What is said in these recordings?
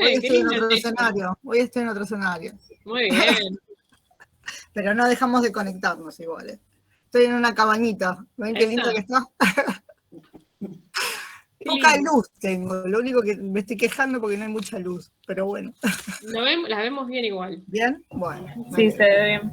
Hoy estoy en otro escenario. Hoy estoy en otro escenario. Muy bien. Pero no dejamos de conectarnos igual. Estoy en una cabañita. ¿Ven qué lindo que está? Poca luz tengo. Lo único que me estoy quejando porque no hay mucha luz. Pero bueno. La vemos bien igual. ¿Bien? Bueno. Sí, se ve bien.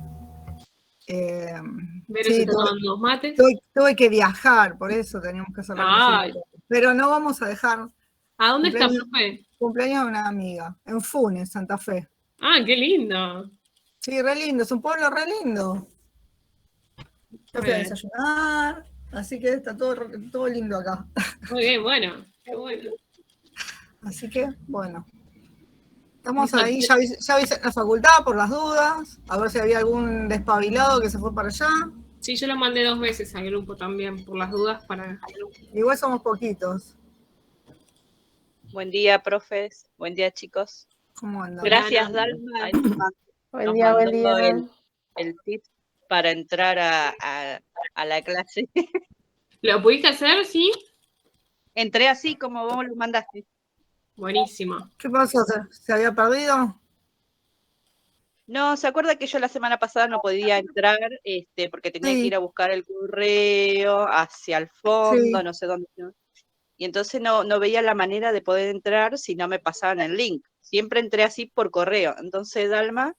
Vero se está tomando unos mates. Tuve que viajar, por eso teníamos que hacer la clase. Pero no vamos a dejar. ¿A dónde está, profe? Cumpleaños de una amiga, en Funes, Santa Fe. Ah, qué lindo. Sí, re lindo, es un pueblo re lindo. Yo fui a desayunar, así que está todo lindo acá. Muy bien, bueno, qué bueno. Así que, bueno. Estamos ahí, ya avisé en la facultad por las dudas, a ver si había algún despabilado que se fue para allá. Sí, yo lo mandé 2 veces al grupo también, por las dudas Igual somos poquitos. Buen día, profes. Buen día, chicos. ¿Cómo andan? Gracias, Dalma. Buen día. El tip para entrar a la clase. ¿Lo pudiste hacer, sí? Entré así como vos lo mandaste. Buenísimo. ¿Qué pasó? ¿Se había perdido? No, ¿se acuerda que yo la semana pasada no podía entrar porque tenía que ir a buscar el correo hacia el fondo, no sé dónde? Y entonces no veía la manera de poder entrar si no me pasaban el link. Siempre entré así por correo. Entonces Dalma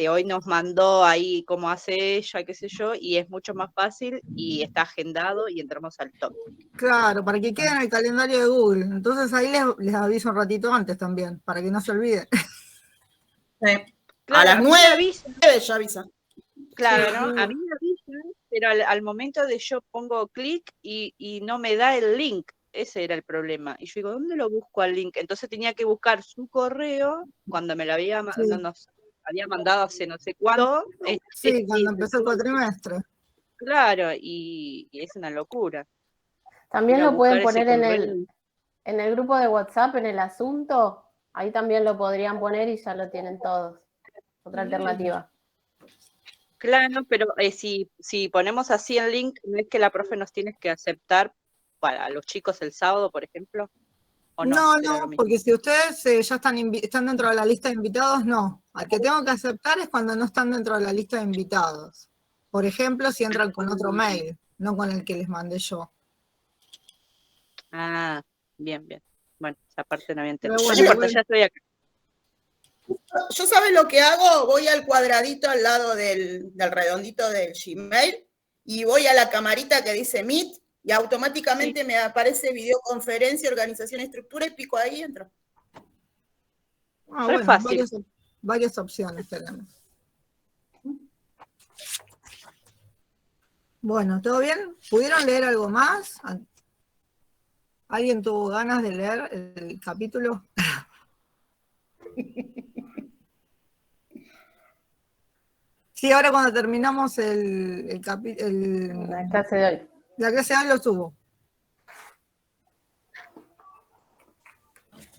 hoy nos mandó ahí cómo hace ella, qué sé yo, y es mucho más fácil y está agendado y entramos al top. Claro, para que quede en el calendario de Google. Entonces ahí les aviso un ratito antes también, para que no se olviden. Claro, a las 9 ya avisa. Claro, a mí me avisan, pero al momento de yo pongo clic y no me da el link. Ese era el problema. Y yo digo, ¿dónde lo busco al link? Entonces tenía que buscar su correo cuando me lo había, nos había mandado hace no sé cuándo. Sí, cuando empezó el cuatrimestre. Claro, y es una locura. También lo pueden poner en el grupo de WhatsApp, en el asunto. Ahí también lo podrían poner y ya lo tienen todos. Otra alternativa. Claro, pero si ponemos así el link, ¿no es que la profe nos tiene que aceptar para los chicos el sábado, por ejemplo? ¿O no, porque si ustedes ya están dentro de la lista de invitados, no. Al que tengo que aceptar es cuando no están dentro de la lista de invitados. Por ejemplo, si entran con otro mail, no con el que les mandé yo. Ah, bien. Bueno, esa parte no había entendido. No importa, ya estoy acá. Yo, ¿sabes lo que hago? Voy al cuadradito al lado del redondito del Gmail y voy a la camarita que dice Meet y automáticamente me aparece videoconferencia, organización, estructura y pico ahí y entro. Bueno, fácil. Varias opciones tenemos. Bueno, ¿todo bien? ¿Pudieron leer algo más? ¿Alguien tuvo ganas de leer el capítulo? Sí, ahora cuando terminamos la clase de hoy. La clase de hoy lo subo.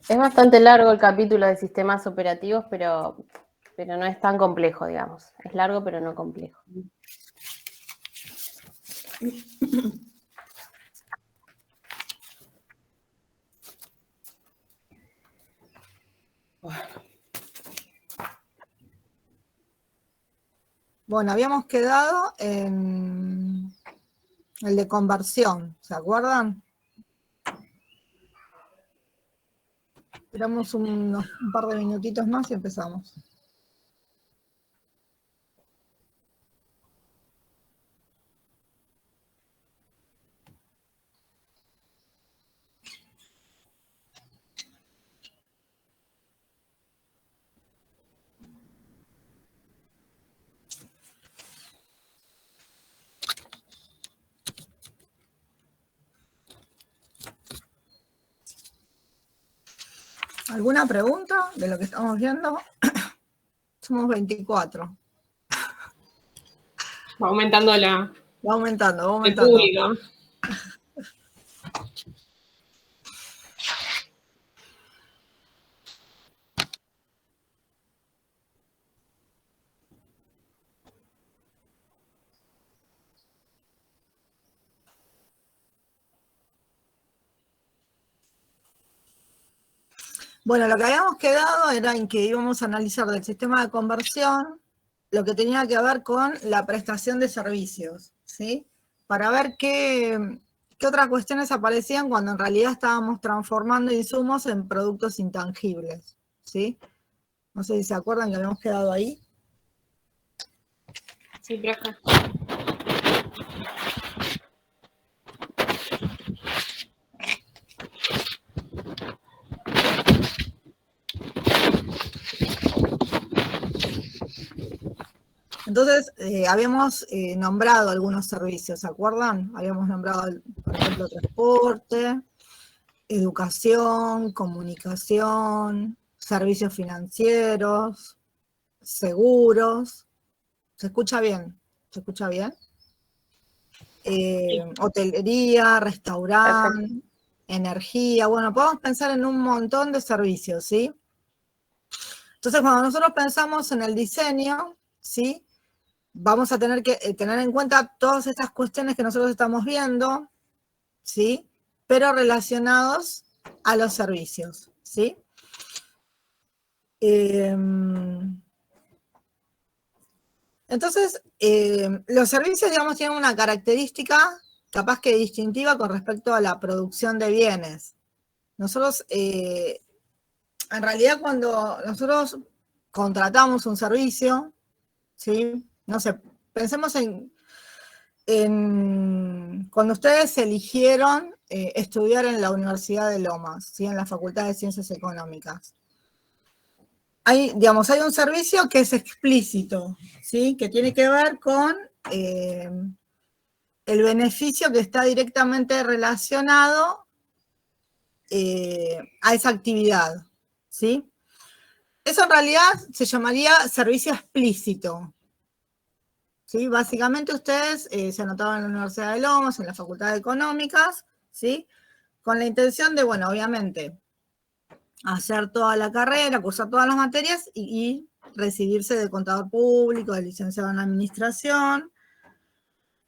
Es bastante largo el capítulo de sistemas operativos, pero no es tan complejo, digamos. Es largo, pero no complejo. Bueno, habíamos quedado en el de conversión, ¿se acuerdan? Esperamos un par de minutitos más y empezamos. ¿Alguna pregunta de lo que estamos viendo? Somos 24. Va aumentando Va aumentando. El público. Bueno, lo que habíamos quedado era en que íbamos a analizar del sistema de conversión lo que tenía que ver con la prestación de servicios, ¿sí? Para ver qué otras cuestiones aparecían cuando en realidad estábamos transformando insumos en productos intangibles, ¿sí? No sé si se acuerdan que habíamos quedado ahí. Sí, pero acá. Entonces, habíamos nombrado algunos servicios, ¿se acuerdan? Habíamos nombrado, por ejemplo, transporte, educación, comunicación, servicios financieros, seguros. ¿Se escucha bien? ¿Se escucha bien? Hotelería, restaurante, energía. Bueno, podemos pensar en un montón de servicios, ¿sí? Entonces, cuando nosotros pensamos en el diseño, ¿sí? Vamos a tener que tener en cuenta todas estas cuestiones que nosotros estamos viendo, ¿sí? Pero relacionados a los servicios, ¿sí? Entonces, los servicios, digamos, tienen una característica capaz que distintiva con respecto a la producción de bienes. Nosotros, en realidad, cuando nosotros contratamos un servicio, ¿sí? No sé, pensemos en cuando ustedes eligieron estudiar en la Universidad de Lomas, ¿sí? En la Facultad de Ciencias Económicas. Hay, digamos, hay un servicio que es explícito, ¿sí? Que tiene que ver con el beneficio que está directamente relacionado a esa actividad, ¿sí? Eso en realidad se llamaría servicio explícito, ¿sí? Básicamente ustedes se anotaban en la Universidad de Lomas, en la Facultad de Económicas, ¿sí? Con la intención de, bueno, obviamente, hacer toda la carrera, cursar todas las materias y recibirse de contador público, de licenciado en administración.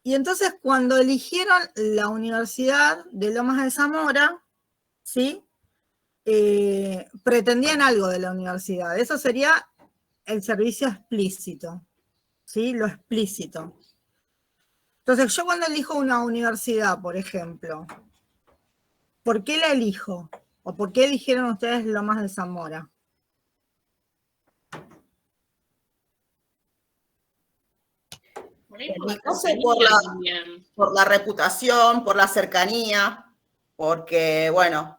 Y entonces cuando eligieron la Universidad de Lomas de Zamora, ¿sí? Pretendían algo de la universidad. Eso sería el servicio explícito, ¿sí? Lo explícito. Entonces, yo cuando elijo una universidad, por ejemplo, ¿por qué la elijo? ¿O por qué eligieron ustedes Lomas de Zamora? No sé, por la reputación, por la cercanía, porque, bueno,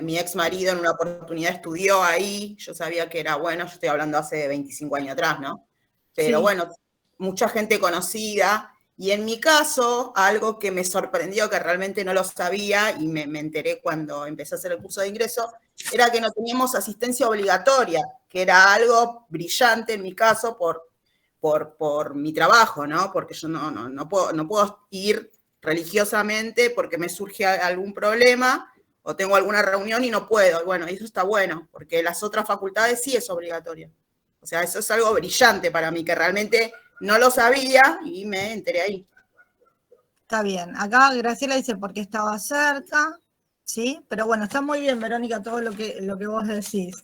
mi ex marido en una oportunidad estudió ahí, yo sabía que era bueno, yo estoy hablando hace 25 años atrás, ¿no? Pero Sí. bueno, mucha gente conocida, y en mi caso, algo que me sorprendió, que realmente no lo sabía, y me enteré cuando empecé a hacer el curso de ingreso, era que no teníamos asistencia obligatoria, que era algo brillante en mi caso por mi trabajo, ¿no? Porque yo no puedo ir religiosamente porque me surge algún problema o tengo alguna reunión y no puedo. Bueno, eso está bueno, porque las otras facultades sí es obligatorio. O sea, eso es algo brillante para mí, que realmente no lo sabía y me enteré ahí. Está bien. Acá Graciela dice porque estaba cerca, ¿sí? Pero bueno, está muy bien, Verónica, todo lo que vos decís.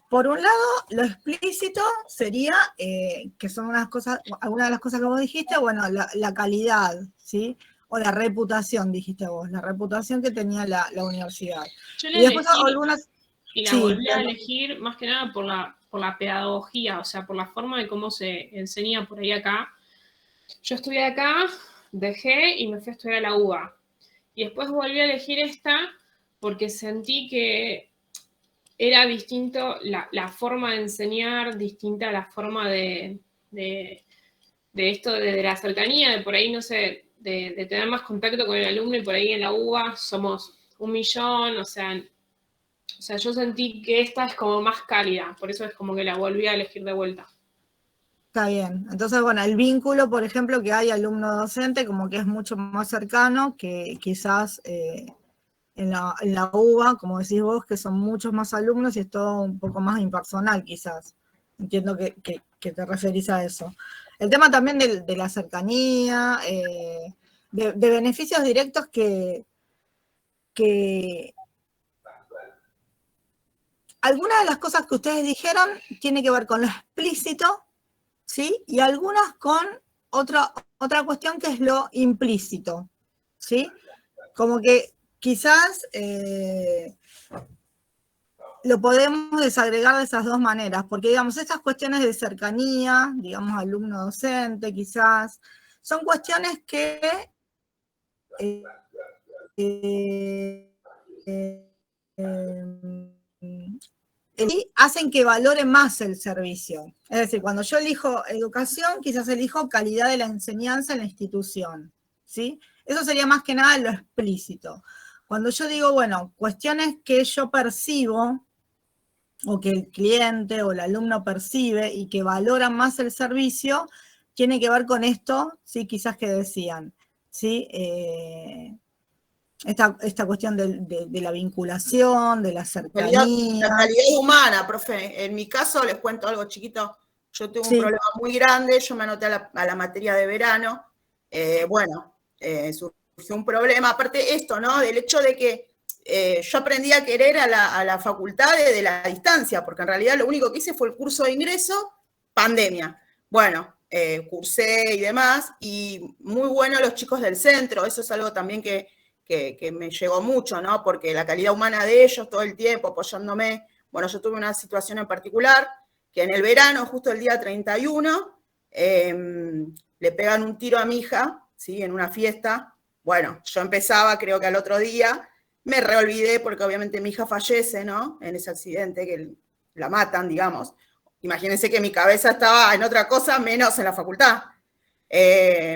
Por un lado, lo explícito sería, que son algunas de las cosas que vos dijiste, bueno, la calidad, ¿sí? O la reputación, dijiste vos, la reputación que tenía la universidad. Yo Y después algunas... y la sí, volví a elegir más que nada por la pedagogía, o sea, por la forma de cómo se enseña por ahí acá. Yo estudié acá, dejé y me fui a estudiar a la UBA. Y después volví a elegir esta porque sentí que era distinto la forma de enseñar, distinta a la forma de esto, de la cercanía, de por ahí, no sé, de tener más contacto con el alumno, y por ahí en la UBA somos 1 millón, o sea, yo sentí que esta es como más cálida, por eso es como que la volví a elegir de vuelta. Está bien. Entonces, bueno, el vínculo, por ejemplo, que hay alumno-docente, como que es mucho más cercano que quizás en la UBA, como decís vos, que son muchos más alumnos y es todo un poco más impersonal, quizás. Entiendo que te referís a eso. El tema también de la cercanía, de beneficios directos que algunas de las cosas que ustedes dijeron tiene que ver con lo explícito, ¿sí? Y algunas con otra cuestión que es lo implícito, ¿sí? Como que quizás lo podemos desagregar de esas dos maneras, porque, digamos, estas cuestiones de cercanía, digamos, alumno-docente, quizás, son cuestiones que hacen que valore más el servicio. Es decir, cuando yo elijo educación, quizás elijo calidad de la enseñanza en la institución, ¿sí? Eso sería más que nada lo explícito. Cuando yo digo, bueno, cuestiones que yo percibo, o que el cliente o el alumno percibe y que valoran más el servicio, tiene que ver con esto, ¿sí? Quizás que decían, ¿sí? Esta cuestión de la vinculación, de la cercanía. La calidad humana, profe. En mi caso, les cuento algo chiquito. Yo tuve un problema muy grande, yo me anoté a la materia de verano. Surgió un problema. Aparte esto, ¿no? Del hecho de que yo aprendí a querer a la facultad de la distancia, porque en realidad lo único que hice fue el curso de ingreso, pandemia. Bueno, cursé y demás, y muy bueno los chicos del centro, eso es algo también que me llegó mucho, ¿no? Porque la calidad humana de ellos todo el tiempo apoyándome. Bueno, yo tuve una situación en particular, que en el verano, justo el día 31, le pegan un tiro a mi hija, ¿sí? En una fiesta. Bueno, yo empezaba, creo que al otro día, me reolvidé porque obviamente mi hija fallece, ¿no? En ese accidente que la matan, digamos. Imagínense que mi cabeza estaba en otra cosa, menos en la facultad.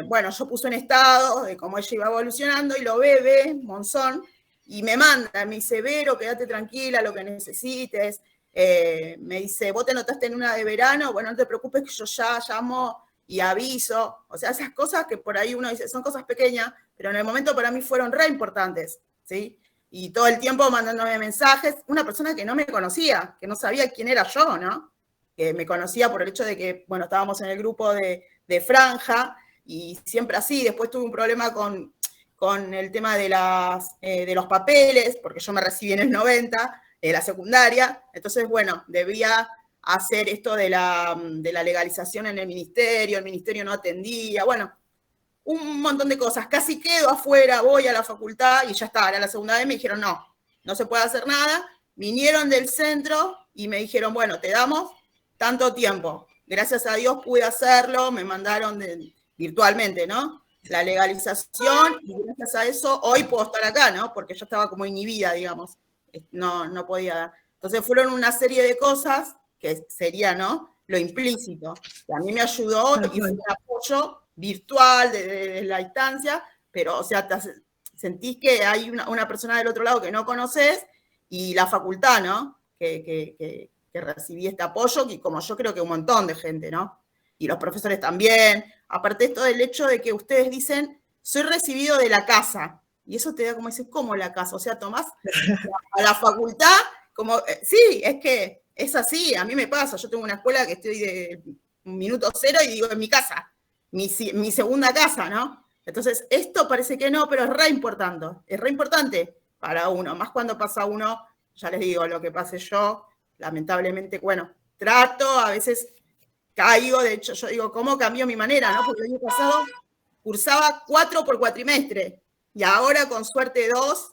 Bueno, yo puse un estado de cómo ella iba evolucionando y lo ve, Monzón, y me manda, me dice, Vero, quédate tranquila, lo que necesites. Me dice, vos te notaste en una de verano, bueno, no te preocupes que yo ya llamo y aviso. O sea, esas cosas que por ahí uno dice, son cosas pequeñas, pero en el momento para mí fueron re importantes, ¿sí? Y todo el tiempo mandándome mensajes, una persona que no me conocía, que no sabía quién era yo, ¿no? Que me conocía por el hecho de que, bueno, estábamos en el grupo de Franja, y siempre así. Después tuve un problema con el tema de los papeles, porque yo me recibí en el 90, la secundaria, entonces, bueno, debía hacer esto de la legalización en el ministerio no atendía, bueno, un montón de cosas. Casi quedo afuera, voy a la facultad y ya está, era la segunda vez, me dijeron, no se puede hacer nada. Vinieron del centro y me dijeron, bueno, te damos tanto tiempo. Gracias a Dios pude hacerlo, me mandaron virtualmente, ¿no? La legalización, y gracias a eso hoy puedo estar acá, ¿no? Porque yo estaba como inhibida, digamos, no podía. Entonces fueron una serie de cosas que sería, ¿no? Lo implícito. Y a mí me ayudó y fue un apoyo virtual de la distancia, pero, o sea, sentís que hay una persona del otro lado que no conoces, y la facultad, ¿no? Que recibí este apoyo, y como yo creo que un montón de gente, ¿no? Y los profesores también. Aparte esto del hecho de que ustedes dicen, soy recibido de la casa, y eso te da como dices, ¿cómo la casa? O sea, tomás a la facultad como, sí, es que es así, a mí me pasa, yo tengo una escuela que estoy de minuto cero y digo, en mi casa, mi segunda casa, ¿no? Entonces, esto parece que no, pero es re importante para uno, más cuando pasa uno, ya les digo, lo que pase yo, lamentablemente, bueno, trato, a veces caigo, de hecho, yo digo, ¿cómo cambió mi manera, no? Porque el año pasado cursaba 4 por cuatrimestre, y ahora con suerte 2,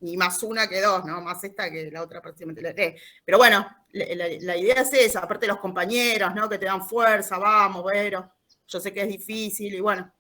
y más una que 2, ¿no? Más esta que la otra prácticamente la 3. Pero bueno, la idea es esa, aparte de los compañeros, ¿no? Que te dan fuerza, vamos, Vero, yo sé que es difícil, y bueno,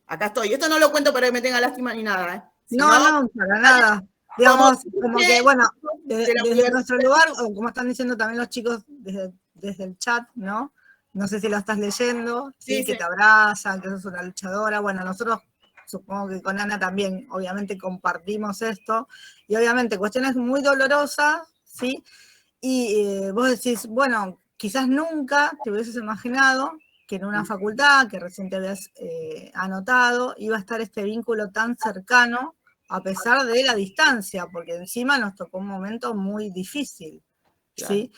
acá estoy. Esto no lo cuento para que me tenga lástima ni nada, ¿eh? No, para nada. Digamos, como que, bueno, desde nuestro lugar, o como están diciendo también los chicos desde el chat, ¿no? No sé si lo estás leyendo, ¿sí? Que te abrazan, que sos una luchadora. Bueno, nosotros supongo que con Ana también, obviamente, compartimos esto, y obviamente cuestiones muy dolorosas, ¿sí? Y vos decís, bueno, quizás nunca te hubieses imaginado que en una facultad que recién te habías anotado, iba a estar este vínculo tan cercano, a pesar de la distancia, porque encima nos tocó un momento muy difícil, ¿sí? Claro.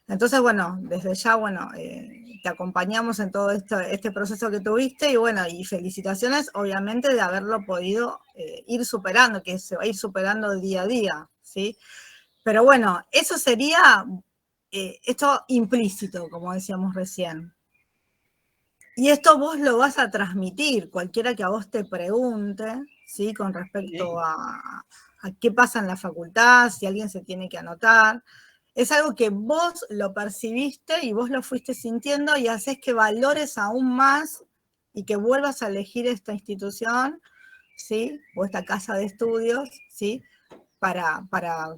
Entonces, bueno, desde ya, bueno, te acompañamos en todo este proceso que tuviste, y bueno, y felicitaciones, obviamente, de haberlo podido ir superando, que se va a ir superando día a día, ¿sí? Pero bueno, eso sería esto implícito, como decíamos recién. Y esto vos lo vas a transmitir, cualquiera que a vos te pregunte, ¿sí? Con respecto a qué pasa en la facultad, si alguien se tiene que anotar. Es algo que vos lo percibiste y vos lo fuiste sintiendo y haces que valores aún más y que vuelvas a elegir esta institución, ¿sí? O esta casa de estudios, ¿sí? Para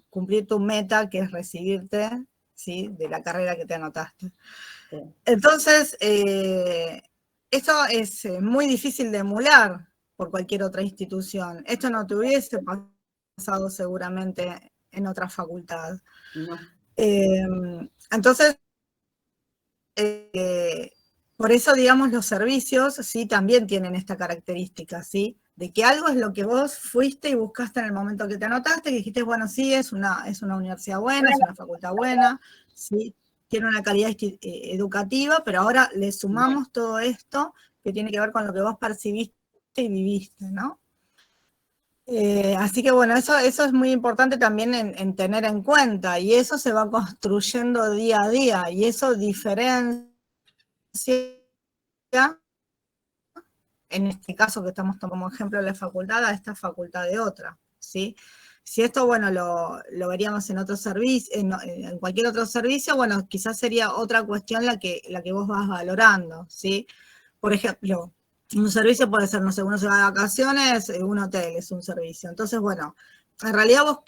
cumplir tu meta, que es recibirte, ¿sí? De la carrera que te anotaste. Sí. Entonces, esto es muy difícil de emular por cualquier otra institución. Esto no te hubiese pasado seguramente en otra facultad. No. Entonces, por eso, digamos, los servicios sí también tienen esta característica, ¿sí? De que algo es lo que vos fuiste y buscaste en el momento que te anotaste, que dijiste, bueno, sí, es una universidad buena, es una facultad buena, sí, tiene una calidad educativa, pero ahora le sumamos todo esto que tiene que ver con lo que vos percibiste y viviste, ¿no? Así que bueno, eso es muy importante también en tener en cuenta, y eso se va construyendo día a día, y eso diferencia, en este caso que estamos tomando como ejemplo la facultad, a esta facultad de otra, ¿sí? Si esto, bueno, lo veríamos en otro servicio, en cualquier otro servicio, bueno, quizás sería otra cuestión la que vos vas valorando, ¿sí? Por ejemplo, un servicio puede ser, no sé, uno se va de vacaciones, un hotel es un servicio. Entonces, bueno, en realidad vos,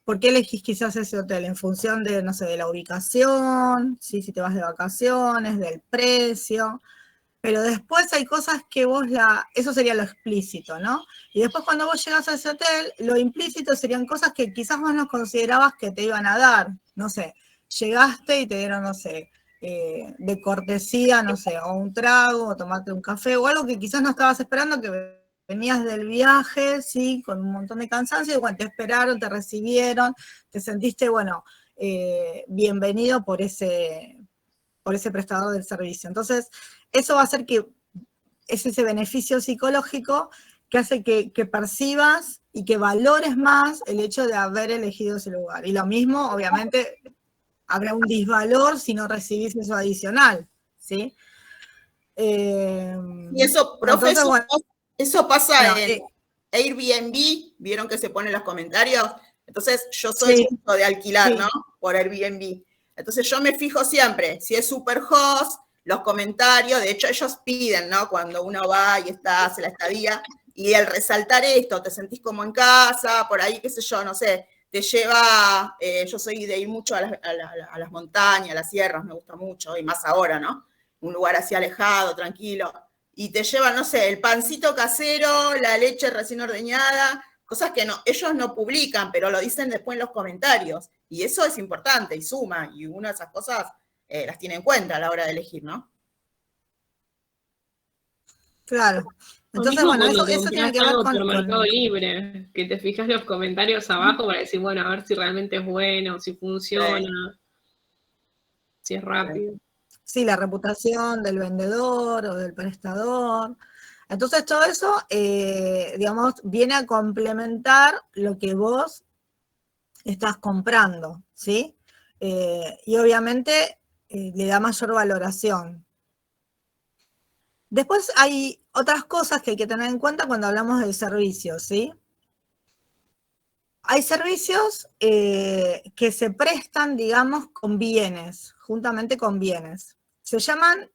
¿por qué elegís quizás ese hotel? En función de, no sé, de la ubicación, ¿sí? Si te vas de vacaciones, del precio. Pero después hay cosas que eso sería lo explícito, ¿no? Y después cuando vos llegás a ese hotel, lo implícito serían cosas que quizás vos no considerabas que te iban a dar. No sé, llegaste y te dieron, no sé, de cortesía, no sé, o un trago, o tomarte un café, o algo que quizás no estabas esperando, que venías del viaje, sí, con un montón de cansancio, y bueno, te esperaron, te recibieron, te sentiste, bueno, bienvenido por ese prestador del servicio. Entonces, eso va a hacer que es ese beneficio psicológico que hace que percibas y que valores más el hecho de haber elegido ese lugar. Y lo mismo, obviamente, habrá un disvalor si no recibís eso adicional, ¿sí? Y eso, profe, entonces, bueno, eso pasa en Airbnb, vieron que se ponen los comentarios. Entonces, yo soy mucho de alquilar, ¿no? Por Airbnb. Entonces, yo me fijo siempre, si es Superhost, los comentarios, de hecho, ellos piden, ¿no? Cuando uno va y hace la estadía, y el resaltar esto, te sentís como en casa, por ahí, qué sé yo, no sé, te lleva, yo soy de ir mucho a las montañas, a las sierras, me gusta mucho, y más ahora, ¿no? Un lugar así alejado, tranquilo, y te llevan, no sé, el pancito casero, la leche recién ordeñada, cosas que ellos no publican, pero lo dicen después en los comentarios, y eso es importante y suma, y una de esas cosas las tiene en cuenta a la hora de elegir, ¿no? Claro. Entonces, bueno, eso tiene que ver con Mercado Libre, que te fijas los comentarios abajo para decir, bueno, a ver si realmente es bueno, si funciona, si es rápido. Sí, la reputación del vendedor o del prestador. Entonces, todo eso, digamos, viene a complementar lo que vos estás comprando, ¿sí? Y obviamente le da mayor valoración. Después hay otras cosas que hay que tener en cuenta cuando hablamos de servicios, ¿sí? Hay servicios que se prestan, digamos, con bienes, juntamente con bienes. Se llaman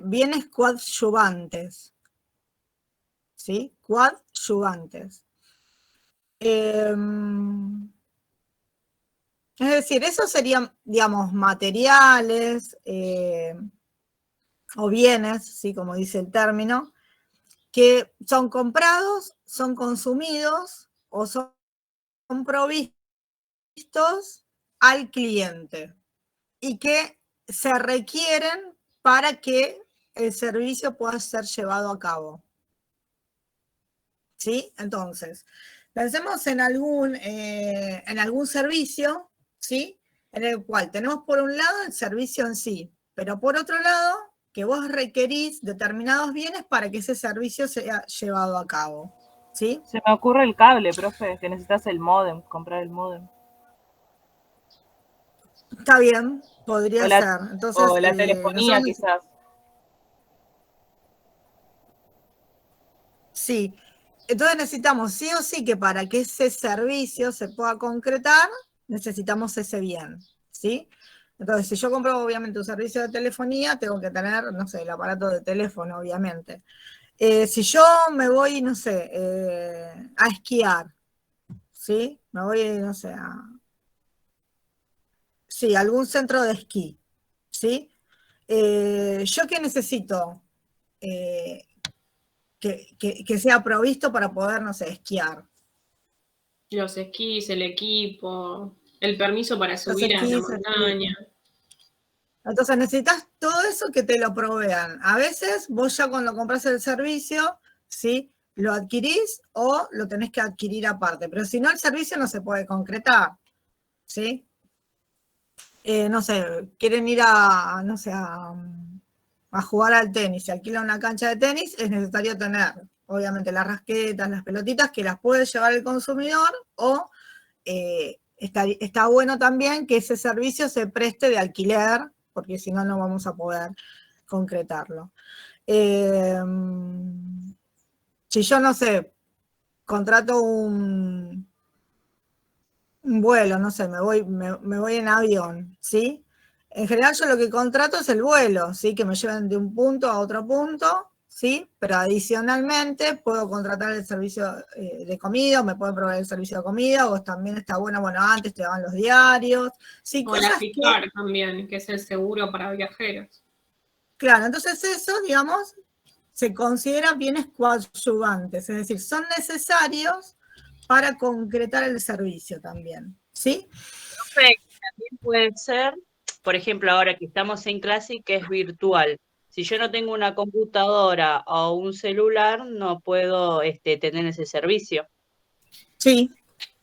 bienes coadyuvantes, ¿sí? Coadyuvantes. Es decir, esos serían, digamos, materiales o bienes, ¿sí? Como dice el término, que son comprados, son consumidos o son provistos al cliente y que se requieren para que el servicio pueda ser llevado a cabo. ¿Sí? Entonces, pensemos en algún servicio, ¿sí? En el cual tenemos por un lado el servicio en sí, pero por otro lado, que vos requerís determinados bienes para que ese servicio sea llevado a cabo, ¿sí? Se me ocurre el cable, profe, que necesitas el módem, comprar el módem. Está bien, podría O la- ser. Entonces, O la telefonía, nosotros- quizás. sí. Entonces necesitamos sí o sí que para que ese servicio se pueda concretar, necesitamos ese bien, ¿sí? Entonces, si yo compro obviamente un servicio de telefonía, tengo que tener, no sé, el aparato de teléfono, obviamente. Si yo me voy, no sé, a esquiar, ¿sí? Me voy, no sé, sí, a algún centro de esquí, ¿sí? ¿Yo qué necesito? Eh, que sea provisto para poder, no sé, esquiar. Los esquís, el equipo, el permiso para Los subir a la esquís, montaña. entonces necesitas todo eso que te lo provean. A veces vos ya cuando compras el servicio, ¿sí? Lo adquirís o lo tenés que adquirir aparte, pero si no el servicio no se puede concretar, ¿sí? No sé, quieren ir no sé, a jugar al tenis, se alquila una cancha de tenis, es necesario tener, obviamente, las rasquetas, las pelotitas, que las puede llevar el consumidor, o está bueno también que ese servicio se preste de alquiler, porque si no, no vamos a poder concretarlo. Si yo, no sé, contrato un vuelo, no sé, me voy en avión, ¿sí? En general yo lo que contrato es el vuelo, ¿sí? Que me lleven de un punto a otro punto, ¿sí? Pero adicionalmente puedo contratar el servicio de comida, o me pueden proveer el servicio de comida, o también está bueno, antes te daban los diarios, ¿sí? O la FICAR también, que es el seguro para viajeros. Claro, entonces eso, digamos, se consideran bienes coadyuvantes, es decir, son necesarios para concretar el servicio también, ¿sí? También puede ser, por ejemplo, ahora que estamos en clase que es virtual. Si yo no tengo una computadora o un celular, no puedo tener ese servicio. Sí,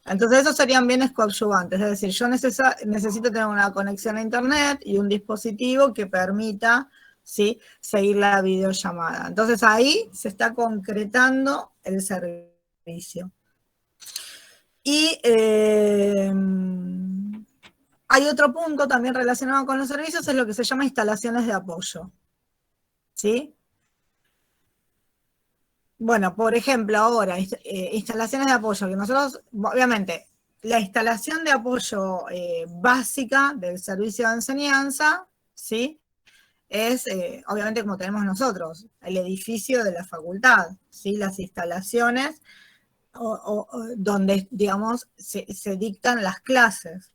entonces esos serían bienes coadyuvantes, es decir, yo necesito tener una conexión a internet y un dispositivo que permita, ¿sí?, seguir la videollamada. Entonces ahí se está concretando el servicio. Y hay otro punto también relacionado con los servicios, es lo que se llama instalaciones de apoyo, ¿sí? Bueno, por ejemplo, ahora, instalaciones de apoyo, que nosotros, obviamente, la instalación de apoyo básica del servicio de enseñanza, ¿sí? Es, obviamente, como tenemos nosotros, el edificio de la facultad, ¿sí? Las instalaciones donde, digamos, se dictan las clases.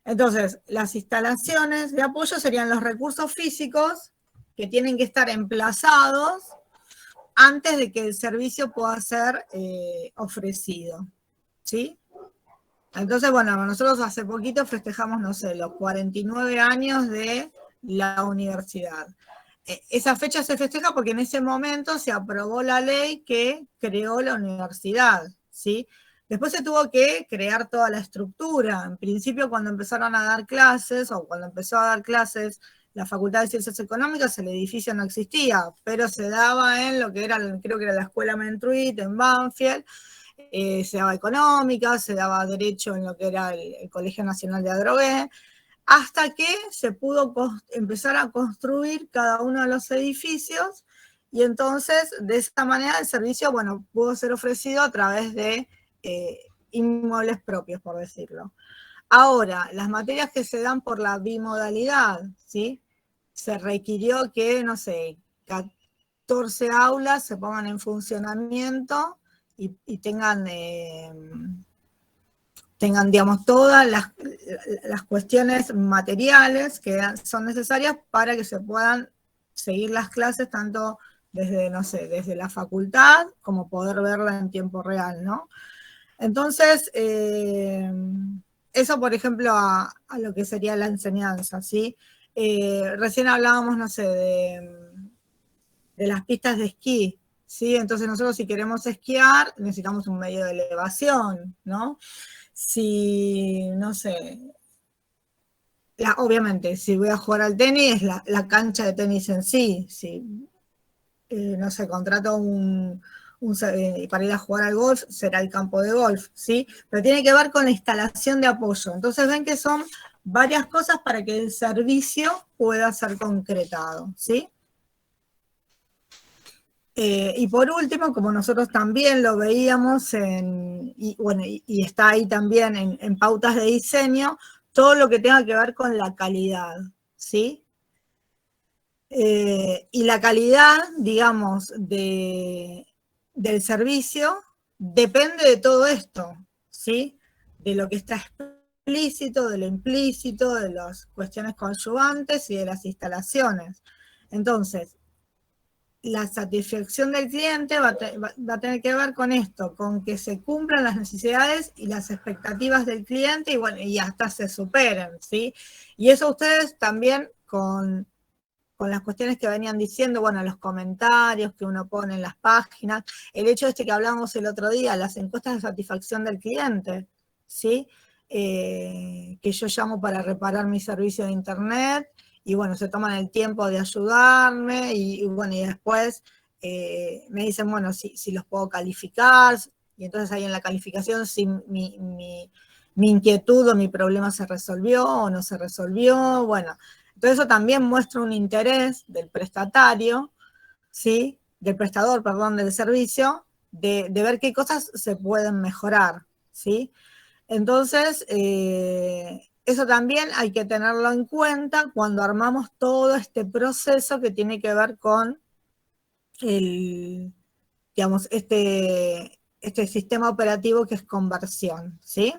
Entonces, las instalaciones de apoyo serían los recursos físicos que tienen que estar emplazados antes de que el servicio pueda ser ofrecido, ¿sí? Entonces, nosotros hace poquito festejamos, no sé, los 49 años de la universidad. Esa fecha se festeja porque en ese momento se aprobó la ley que creó la universidad, ¿sí? Después se tuvo que crear toda la estructura. En principio, cuando empezaron a dar clases, o cuando empezó a dar clases la Facultad de Ciencias Económicas, el edificio no existía, pero se daba en lo que era, creo que era la Escuela Mentruit, en Banfield, se daba Económica, se daba Derecho en lo que era el Colegio Nacional de Adrogué, hasta que se pudo empezar a construir cada uno de los edificios, y entonces, de esta manera, el servicio, pudo ser ofrecido a través de inmuebles propios, por decirlo. Ahora, las materias que se dan por la bimodalidad, ¿sí? Se requirió que, no sé, 14 aulas se pongan en funcionamiento y tengan, digamos, todas las cuestiones materiales que son necesarias para que se puedan seguir las clases tanto desde, no sé, desde la facultad como poder verla en tiempo real, ¿no? Entonces, eso, por ejemplo, a lo que sería la enseñanza, ¿sí? Recién hablábamos, no sé, de las pistas de esquí, ¿sí? Entonces nosotros si queremos esquiar necesitamos un medio de elevación, ¿no? Si, no sé, obviamente, si voy a jugar al tenis, es la cancha de tenis en sí, si, no sé, contrato para ir a jugar al golf, será el campo de golf, ¿sí? Pero tiene que ver con la instalación de apoyo. Entonces ven que son varias cosas para que el servicio pueda ser concretado, ¿sí? Y por último, como nosotros también lo veíamos y está ahí también en pautas de diseño, todo lo que tenga que ver con la calidad, ¿sí? Y la calidad, digamos, del servicio depende de todo esto, ¿sí? De lo que está explícito, de lo implícito, de las cuestiones coadyuvantes y de las instalaciones. Entonces, la satisfacción del cliente va a tener que ver con esto, con que se cumplan las necesidades y las expectativas del cliente y, bueno, y hasta se superen, ¿sí? Y eso ustedes también con las cuestiones que venían diciendo, bueno, los comentarios que uno pone en las páginas, el hecho que hablamos el otro día, las encuestas de satisfacción del cliente, ¿sí? Que yo llamo para reparar mi servicio de internet, y bueno, se toman el tiempo de ayudarme, y bueno, y después me dicen, bueno, si los puedo calificar, y entonces ahí en la calificación si mi inquietud o mi problema se resolvió o no se resolvió, bueno. Entonces eso también muestra un interés del prestatario, ¿sí? Del prestador, perdón, del servicio, de ver qué cosas se pueden mejorar, ¿sí? Entonces, eso también hay que tenerlo en cuenta cuando armamos todo este proceso que tiene que ver con digamos, este sistema operativo que es conversión, ¿sí?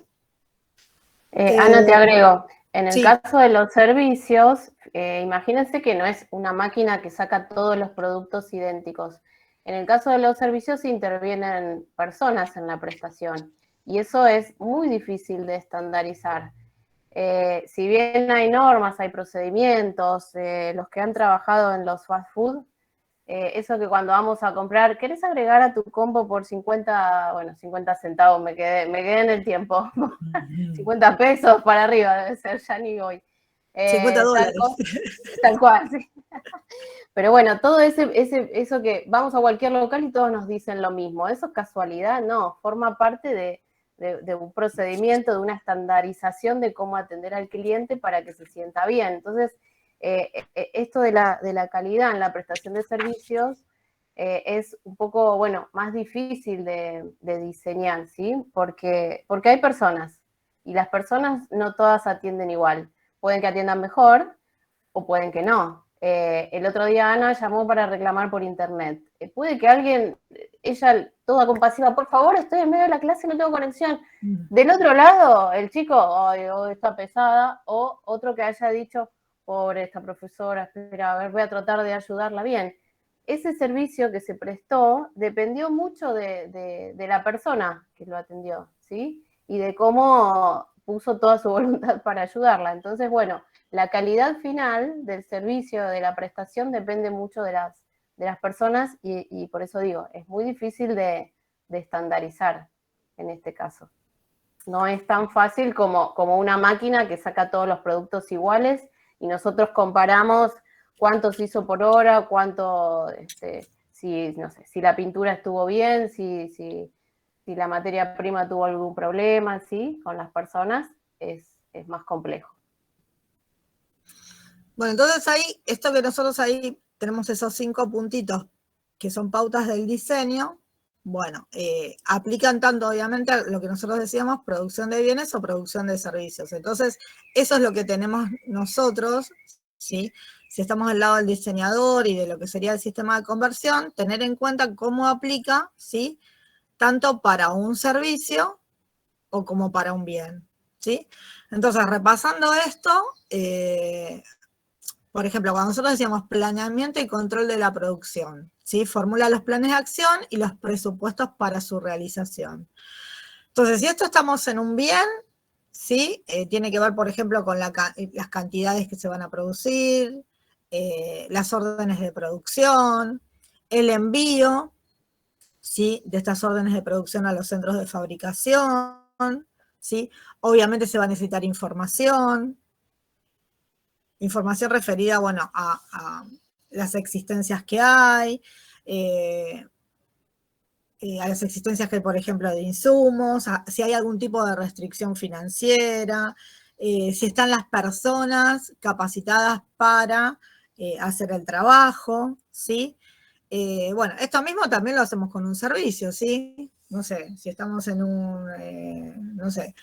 Ana, te agrego, en el sí. caso de los servicios, imagínense que no es una máquina que saca todos los productos idénticos. En el caso de los servicios intervienen personas en la prestación y eso es muy difícil de estandarizar. Si bien hay normas, hay procedimientos, los que han trabajado en los fast food, eso que cuando vamos a comprar, ¿querés agregar a tu combo por 50 centavos? Me quedé en el tiempo. 50 pesos para arriba debe ser, ya ni voy. $50. Tal cual, sí. Pero bueno, todo eso que vamos a cualquier local y todos nos dicen lo mismo. ¿Eso es casualidad? No, forma parte de un procedimiento, de una estandarización de cómo atender al cliente para que se sienta bien. Entonces, esto de la calidad en la prestación de servicios es un poco, bueno, más difícil de diseñar, ¿sí? Porque hay personas, y las personas no todas atienden igual. Pueden que atiendan mejor o pueden que no. El otro día Ana llamó para reclamar por internet. Puede que alguien, ella toda compasiva, por favor, estoy en medio de la clase y no tengo conexión. Del otro lado, el chico, ay, está pesada, o otro que haya dicho, pobre esta profesora, espera, a ver, voy a tratar de ayudarla bien. Ese servicio que se prestó dependió mucho de la persona que lo atendió, ¿sí? Y de cómo puso toda su voluntad para ayudarla. Entonces, bueno, la calidad final del servicio, de la prestación, depende mucho de las personas y por eso digo, es muy difícil de estandarizar en este caso. No es tan fácil como una máquina que saca todos los productos iguales y nosotros comparamos cuánto se hizo por hora, cuánto, no sé, si la pintura estuvo bien, si la materia prima tuvo algún problema, ¿sí? Con las personas es más complejo. Bueno, entonces ahí, esto que nosotros ahí tenemos esos 5 puntitos que son pautas del diseño, bueno, aplican tanto obviamente a lo que nosotros decíamos, producción de bienes o producción de servicios. Entonces, eso es lo que tenemos nosotros, ¿sí? Si estamos al lado del diseñador y de lo que sería el sistema de conversión, tener en cuenta cómo aplica, ¿sí? Tanto para un servicio o como para un bien, ¿sí? Entonces, repasando esto, por ejemplo, cuando nosotros decíamos planeamiento y control de la producción, ¿sí? Formula los planes de acción y los presupuestos para su realización. Entonces, si esto estamos en un bien, ¿sí? Tiene que ver, por ejemplo, con las cantidades que se van a producir, las órdenes de producción, el envío, ¿sí? De estas órdenes de producción a los centros de fabricación, ¿sí? Obviamente se va a necesitar información referida, bueno, a las existencias que hay, a las existencias que hay, por ejemplo, de insumos, si hay algún tipo de restricción financiera, si están las personas capacitadas para hacer el trabajo, ¿sí? Bueno, esto mismo también lo hacemos con un servicio, ¿sí? No sé, si estamos en un, no sé,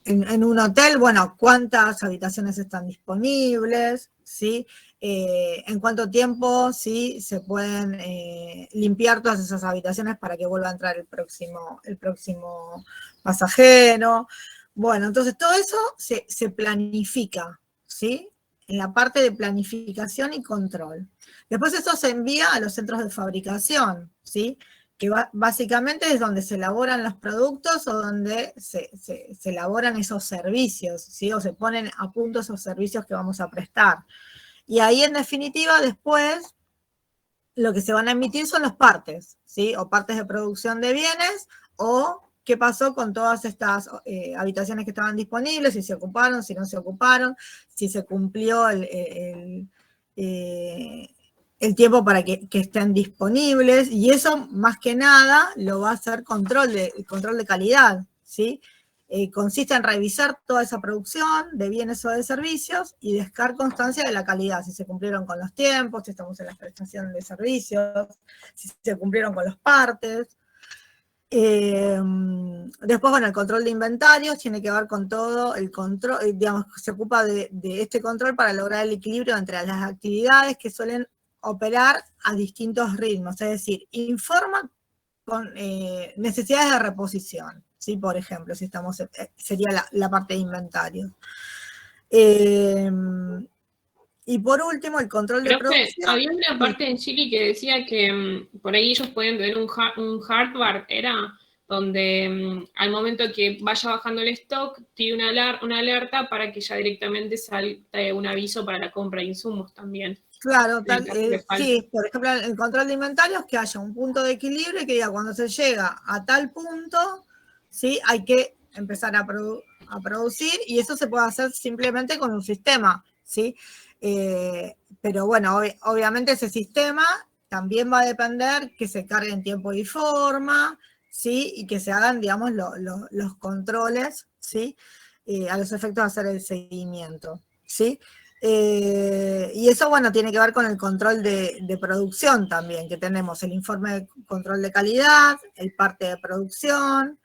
en un hotel, bueno, cuántas habitaciones están disponibles, ¿sí? En cuánto tiempo, ¿sí? Se pueden limpiar todas esas habitaciones para que vuelva a entrar el próximo pasajero. Bueno, entonces todo eso se planifica, ¿sí? En la parte de planificación y control. Después eso se envía a los centros de fabricación, ¿sí? Que básicamente es donde se elaboran los productos o donde se elaboran esos servicios, ¿sí? O se ponen a punto esos servicios que vamos a prestar. Y ahí, en definitiva, después, lo que se van a emitir son los partes, ¿sí? O partes de producción de bienes, o qué pasó con todas estas habitaciones que estaban disponibles, si se ocuparon, si no se ocuparon, si se cumplió el tiempo para que estén disponibles, y eso más que nada lo va a hacer control de calidad, ¿sí? Consiste en revisar toda esa producción de bienes o de servicios y dejar constancia de la calidad, si se cumplieron con los tiempos, si estamos en la prestación de servicios, si se cumplieron con los partes. Después, bueno, el control de inventarios tiene que ver con todo el control, digamos, se ocupa de este control para lograr el equilibrio entre las actividades que suelen operar a distintos ritmos, es decir, informa con necesidades de reposición, ¿sí? Por ejemplo, si estamos, sería la parte de inventario. Y por último, el control de producción. Había una parte en Chile que decía que por ahí ellos pueden tener un hardware, era donde al momento que vaya bajando el stock, tiene una alerta para que ya directamente salte un aviso para la compra de insumos también. Claro, sí, por ejemplo, el control de inventarios, que haya un punto de equilibrio y que diga cuando se llega a tal punto, ¿sí? Hay que empezar a producir, y eso se puede hacer simplemente con un sistema, ¿sí? Pero bueno, obviamente ese sistema también va a depender que se cargue en tiempo y forma, ¿sí? Y que se hagan, digamos, los controles, ¿sí? A los efectos de hacer el seguimiento, ¿sí? Y eso, bueno, tiene que ver con el control de producción también, que tenemos el informe de control de calidad, el parte de producción,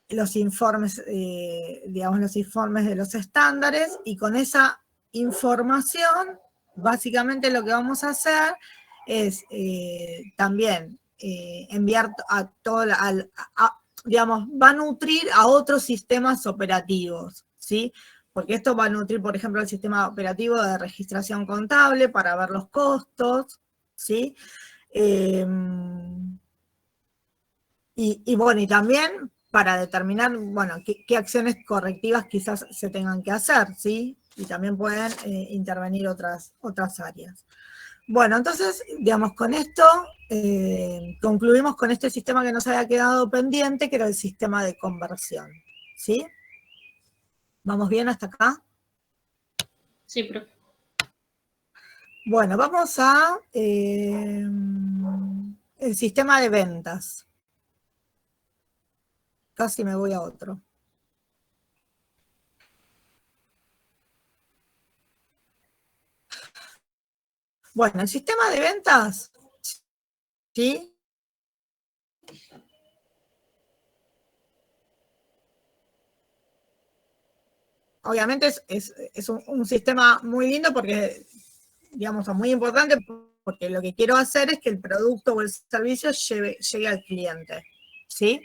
los informes, digamos, los informes de los estándares, y con esa información, básicamente lo que vamos a hacer es también enviar a todo, digamos, va a nutrir a otros sistemas operativos, ¿sí? Porque esto va a nutrir, por ejemplo, el sistema operativo de registración contable para ver los costos, ¿sí? Y bueno, y también para determinar, bueno, qué acciones correctivas quizás se tengan que hacer, ¿sí? Y también pueden intervenir otras áreas. Bueno, entonces, digamos, con esto concluimos con este sistema que nos había quedado pendiente, que era el sistema de conversión, ¿sí? ¿Vamos bien hasta acá? Sí, profe. Bueno, vamos a el sistema de ventas. Casi me voy a otro. Bueno, el sistema de ventas, ¿sí? Obviamente es un sistema muy lindo porque, digamos, es muy importante, porque lo que quiero hacer es que el producto o el servicio llegue al cliente, ¿sí?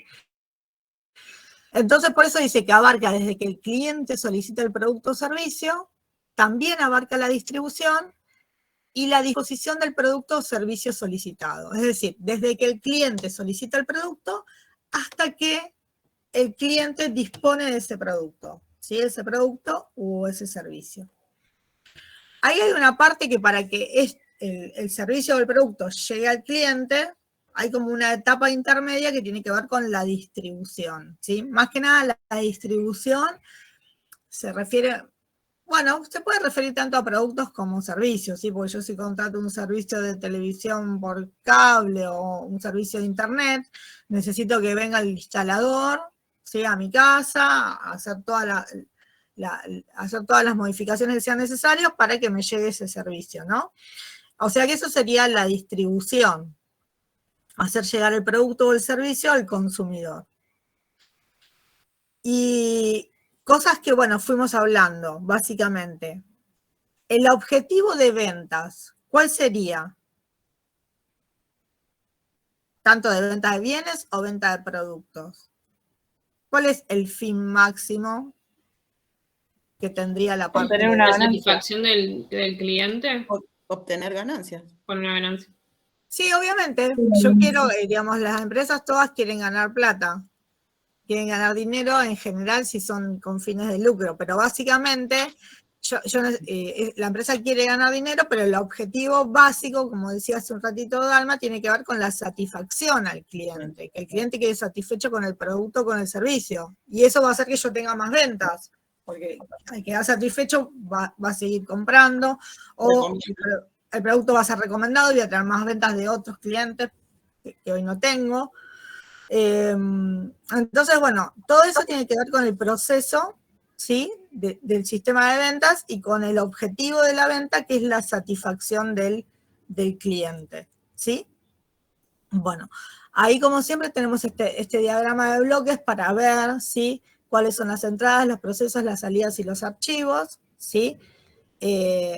Entonces, por eso dice que abarca desde que el cliente solicita el producto o servicio, también abarca la distribución y la disposición del producto o servicio solicitado. Es decir, desde que el cliente solicita el producto hasta que el cliente dispone de ese producto, ¿sí? Ese producto o ese servicio. Ahí hay una parte que para que el servicio o el producto llegue al cliente, hay como una etapa intermedia que tiene que ver con la distribución, ¿sí? Más que nada la distribución se refiere, bueno, se puede referir tanto a productos como servicios, ¿sí? Porque yo si contrato un servicio de televisión por cable o un servicio de internet, necesito que venga el instalador, ¿sí? A mi casa, a hacer toda hacer todas las modificaciones que sean necesarias para que me llegue ese servicio, ¿no? O sea que eso sería la distribución, hacer llegar el producto o el servicio al consumidor. Y cosas que, bueno, fuimos hablando, básicamente. El objetivo de ventas, ¿cuál sería? Tanto de venta de bienes o venta de productos. ¿Cuál es el fin máximo que tendría la parte Obtener de una La ganancia. satisfacción del cliente Obtener ganancias. con una ganancia. Sí, obviamente. Yo quiero, digamos, las empresas todas quieren ganar plata. Quieren ganar dinero en general si son con fines de lucro, pero básicamente la empresa quiere ganar dinero, pero el objetivo básico, como decía hace un ratito Dalma, tiene que ver con la satisfacción al cliente, que el cliente quede satisfecho con el producto, con el servicio, y eso va a hacer que yo tenga más ventas, porque al quedar satisfecho va a seguir comprando, o el producto va a ser recomendado y voy a tener más ventas de otros clientes que hoy no tengo. Entonces, bueno, todo eso tiene que ver con el proceso, ¿sí? Del sistema de ventas y con el objetivo de la venta, que es la satisfacción del cliente, ¿sí? Bueno, ahí como siempre tenemos este diagrama de bloques para ver, ¿sí? Cuáles son las entradas, los procesos, las salidas y los archivos, ¿sí?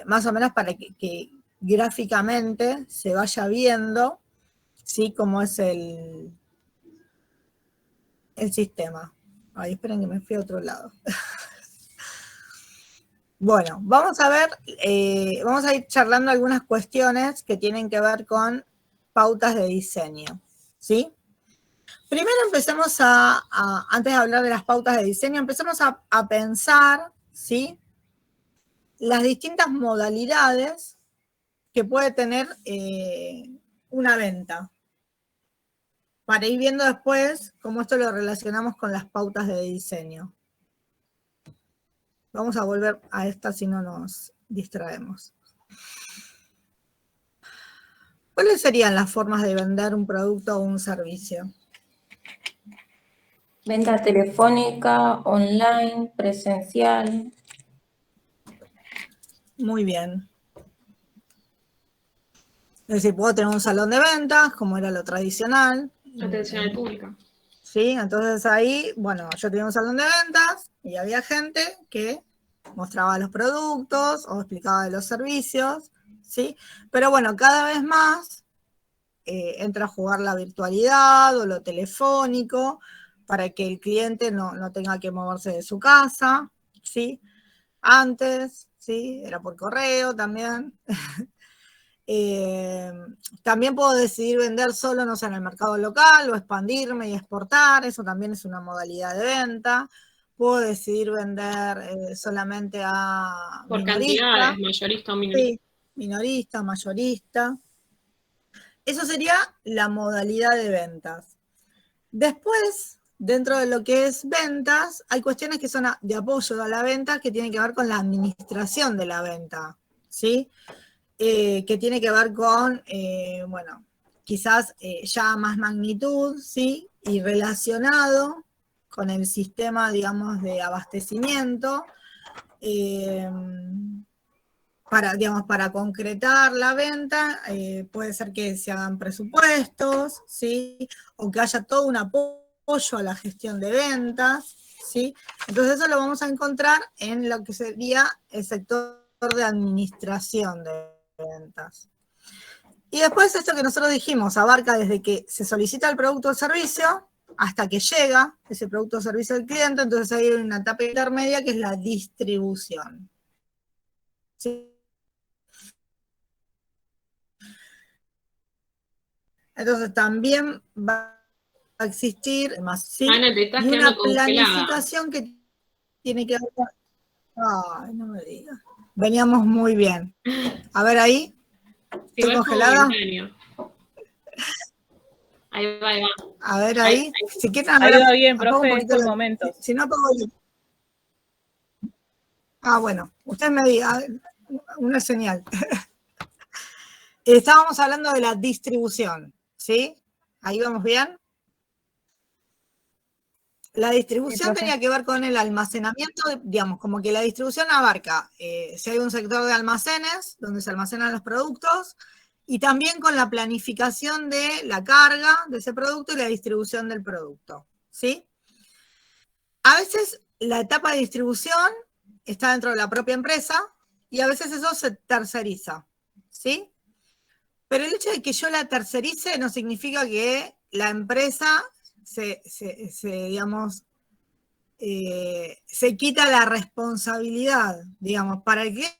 Más o menos para que gráficamente se vaya viendo, ¿sí? Cómo es el sistema. Ay, esperen que me fui a otro lado. Bueno, vamos a ver, vamos a ir charlando algunas cuestiones que tienen que ver con pautas de diseño, ¿sí? Primero empecemos antes de hablar de las pautas de diseño, empecemos a pensar, ¿sí? Las distintas modalidades que puede tener una venta, para ir viendo después cómo esto lo relacionamos con las pautas de diseño. Vamos a volver a esta si no nos distraemos. ¿Cuáles serían las formas de vender un producto o un servicio? Venta telefónica, online, presencial. Muy bien. Es decir, puedo tener un salón de ventas, como era lo tradicional. Atención al público. Sí, entonces ahí, bueno, yo tenía un salón de ventas y había gente que mostraba los productos o explicaba de los servicios, ¿sí? Pero bueno, cada vez más entra a jugar la virtualidad o lo telefónico para que el cliente no tenga que moverse de su casa, ¿sí? Antes, ¿sí? Era por correo también. También puedo decidir vender solo, no sé, en el mercado local o expandirme y exportar, eso también es una modalidad de venta. Puedo decidir vender solamente a Por minorista. cantidades, mayorista o minorista. Sí, minorista, mayorista. Eso sería la modalidad de ventas. Después, dentro de lo que es ventas, hay cuestiones que son de apoyo a la venta que tienen que ver con la administración de la venta, ¿sí? Que tiene que ver con, bueno, quizás ya más magnitud, ¿sí? Y relacionado con el sistema, digamos, de abastecimiento, para concretar la venta, puede ser que se hagan presupuestos, ¿sí? O que haya todo un apoyo a la gestión de ventas, ¿sí? Entonces eso lo vamos a encontrar en lo que sería el sector de administración de ventas. Y después esto que nosotros dijimos, abarca desde que se solicita el producto o servicio hasta que llega ese producto o servicio al cliente, entonces hay una etapa intermedia que es la distribución. ¿Sí? Entonces también va a existir más, ¿sí? Ana, te estás y una quedando congelada. planificación que tiene que ver con... Ay, no me digas. Veníamos muy bien. A ver ahí. ¿Estoy congelada? Ahí va, ahí va. A ver ahí. Si quieren, Ahí va bien, apago un profe, poquito por la- momentos. Si no, apago el... Bueno, usted me diga una señal. Estábamos hablando de la distribución, ¿sí? Ahí vamos bien. La distribución profe. tenía que ver con el almacenamiento, digamos, como que la distribución abarca, si hay un sector de almacenes, donde se almacenan los productos, y también con la planificación de la carga de ese producto y la distribución del producto, ¿sí? A veces la etapa de distribución está dentro de la propia empresa y a veces eso se terceriza, ¿sí? Pero el hecho de que yo la tercerice no significa que la empresa digamos, se quita la responsabilidad, digamos, para el cliente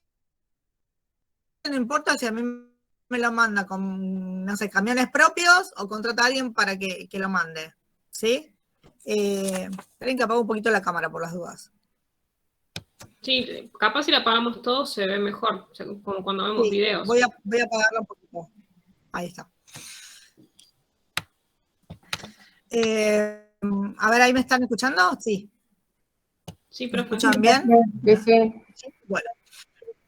no importa si a mí me lo manda con, no sé, camiones propios o contrata a alguien para que lo mande, ¿sí? Esperen que apago un poquito la cámara por las dudas. Sí, capaz si la apagamos todos se ve mejor, o sea, como cuando vemos Sí, videos. voy a apagarla un poquito. Ahí está. A ver, ¿ahí me están escuchando? Sí. Sí, ¿Me profe. escuchan bien? Sí, sí. Bueno.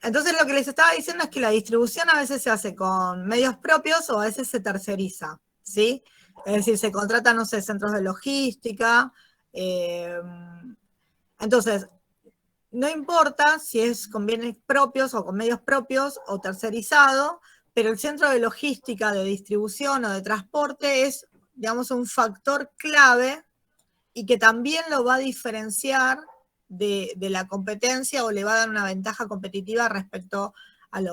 Entonces lo que les estaba diciendo es que la distribución a veces se hace con medios propios o a veces se terceriza, ¿sí? Es decir, se contratan, no sé, centros de logística. Entonces, no importa si es con bienes propios o con medios propios o tercerizado, pero el centro de logística, de distribución o de transporte es, digamos, un factor clave y que también lo va a diferenciar de la competencia o le va a dar una ventaja competitiva respecto al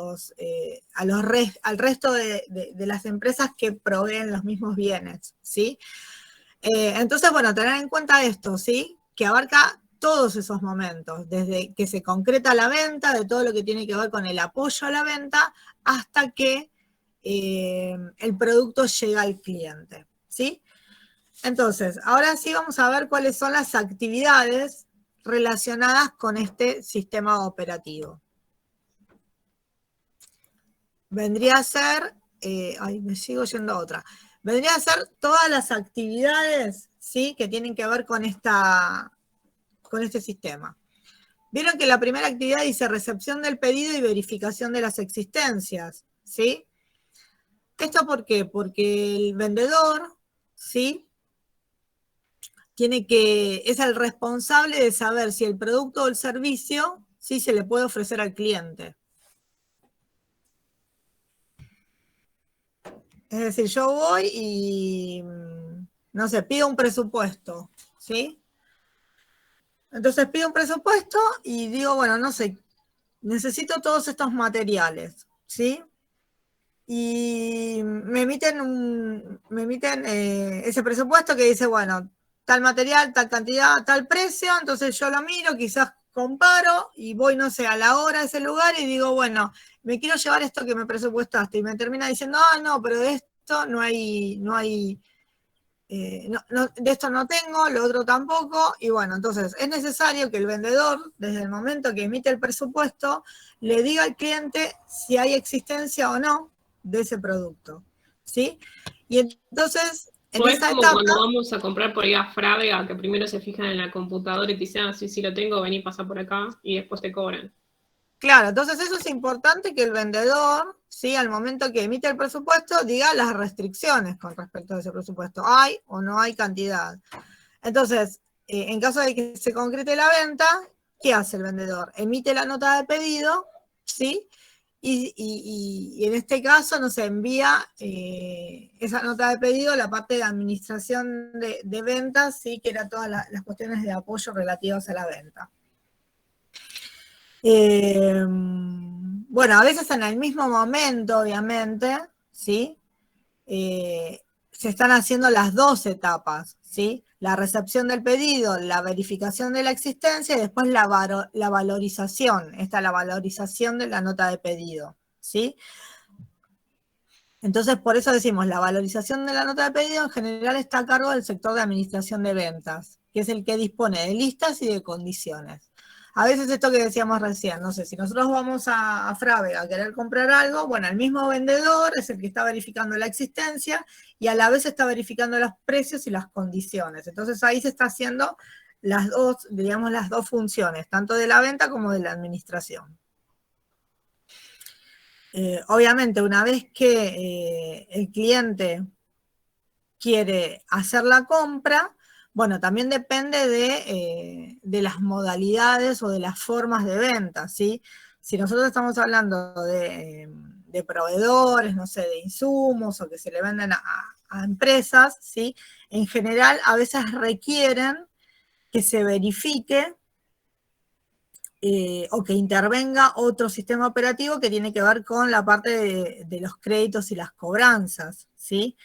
resto de las empresas que proveen los mismos bienes, ¿sí? Entonces, bueno, tener en cuenta esto, ¿sí? Que abarca todos esos momentos, desde que se concreta la venta, de todo lo que tiene que ver con el apoyo a la venta, hasta que el producto llega al cliente, ¿sí? Entonces, ahora sí vamos a ver cuáles son las actividades relacionadas con este sistema operativo. Vendría a ser, me sigo yendo a otra, vendría a ser todas las actividades, ¿sí? Que tienen que ver con este sistema. Vieron que la primera actividad dice recepción del pedido y verificación de las existencias, ¿sí? ¿Esto por qué? Porque el vendedor, ¿sí? Es el responsable de saber si el producto o el servicio, ¿sí? Se le puede ofrecer al cliente. Es decir, yo voy y, no sé, pido un presupuesto, ¿sí? Entonces pido un presupuesto y digo, bueno, no sé, necesito todos estos materiales, ¿sí? Y me emiten ese presupuesto que dice, bueno, tal material, tal cantidad, tal precio, entonces yo lo miro, quizás comparo y voy, no sé, a la hora a ese lugar y digo, bueno, me quiero llevar esto que me presupuestaste y me termina diciendo, no, pero de esto de esto no tengo, lo otro tampoco, y bueno, entonces es necesario que el vendedor, desde el momento que emite el presupuesto, le diga al cliente si hay existencia o no de ese producto, ¿sí? Y entonces, en O es esa como etapa, cuando vamos a comprar por ahí a Frávega, que primero se fijan en la computadora y te dicen, sí, lo tengo, vení, pasa por acá, y después te cobran. claro, entonces eso es importante que el vendedor, ¿sí? Al momento que emite el presupuesto, diga las restricciones con respecto a ese presupuesto. ¿Hay o no hay cantidad? Entonces, en caso de que se concrete la venta, ¿qué hace el vendedor? Emite la nota de pedido, ¿sí? Y en este caso nos envía esa nota de pedido a la parte de administración de ventas, ¿sí? Que era todas las cuestiones de apoyo relativas a la venta. Bueno, a veces en el mismo momento, obviamente, ¿sí? Se están haciendo las dos etapas, ¿sí? La recepción del pedido, la verificación de la existencia y después la valorización. Esta es la valorización de la nota de pedido, ¿sí? Entonces, por eso decimos, la valorización de la nota de pedido en general está a cargo del sector de administración de ventas, que es el que dispone de listas y de condiciones. A veces esto que decíamos recién, no sé, si nosotros vamos a Frávega a querer comprar algo, bueno, el mismo vendedor es el que está verificando la existencia y a la vez está verificando los precios y las condiciones. Entonces ahí se está haciendo las dos funciones, tanto de la venta como de la administración. Obviamente, una vez que el cliente quiere hacer la compra, Bueno, también depende de las modalidades o de las formas de venta, ¿sí? Si nosotros estamos hablando de proveedores, no sé, de insumos o que se le venden a empresas, ¿sí? En general, a veces requieren que se verifique o que intervenga otro sistema operativo que tiene que ver con la parte de los créditos y las cobranzas, ¿sí?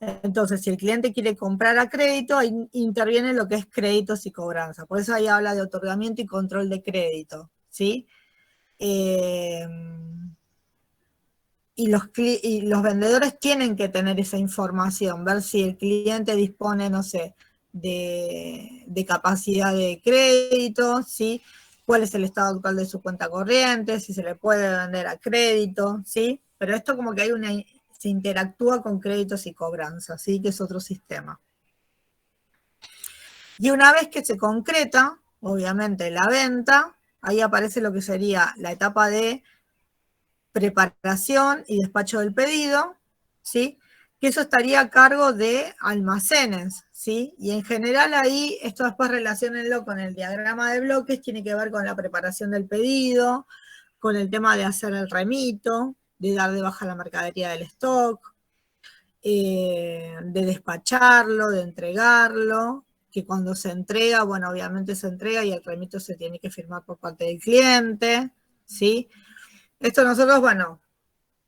Entonces, si el cliente quiere comprar a crédito, ahí interviene lo que es créditos y cobranza. Por eso ahí habla de otorgamiento y control de crédito, ¿sí? Y los vendedores tienen que tener esa información, ver si el cliente dispone, no sé, de capacidad de crédito, ¿sí? Cuál es el estado actual de su cuenta corriente, si se le puede vender a crédito, ¿sí? Pero esto como que se interactúa con créditos y cobranzas, ¿sí? Que es otro sistema. Y una vez que se concreta, obviamente, la venta, ahí aparece lo que sería la etapa de preparación y despacho del pedido, ¿sí? Que eso estaría a cargo de almacenes, ¿sí? Y en general ahí, esto después relaciónenlo con el diagrama de bloques, tiene que ver con la preparación del pedido, con el tema de hacer el remito, de dar de baja la mercadería del stock, de despacharlo, de entregarlo, que cuando se entrega, bueno, obviamente se entrega y el remito se tiene que firmar por parte del cliente, ¿sí? Esto nosotros, bueno,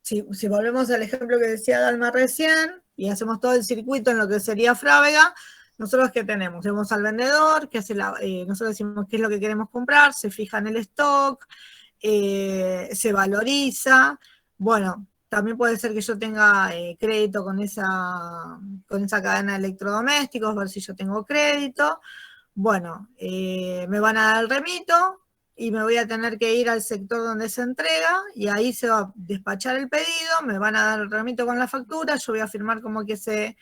si volvemos al ejemplo que decía Dalma recién, y hacemos todo el circuito en lo que sería Frávega, nosotros ¿qué tenemos? Tenemos al vendedor, que hace nosotros decimos qué es lo que queremos comprar, se fija en el stock, se valoriza, bueno, también puede ser que yo tenga crédito con esa cadena de electrodomésticos, ver si yo tengo crédito, bueno, me van a dar el remito, y me voy a tener que ir al sector donde se entrega y ahí se va a despachar el pedido, me van a dar el remito con la factura, yo voy a firmar como que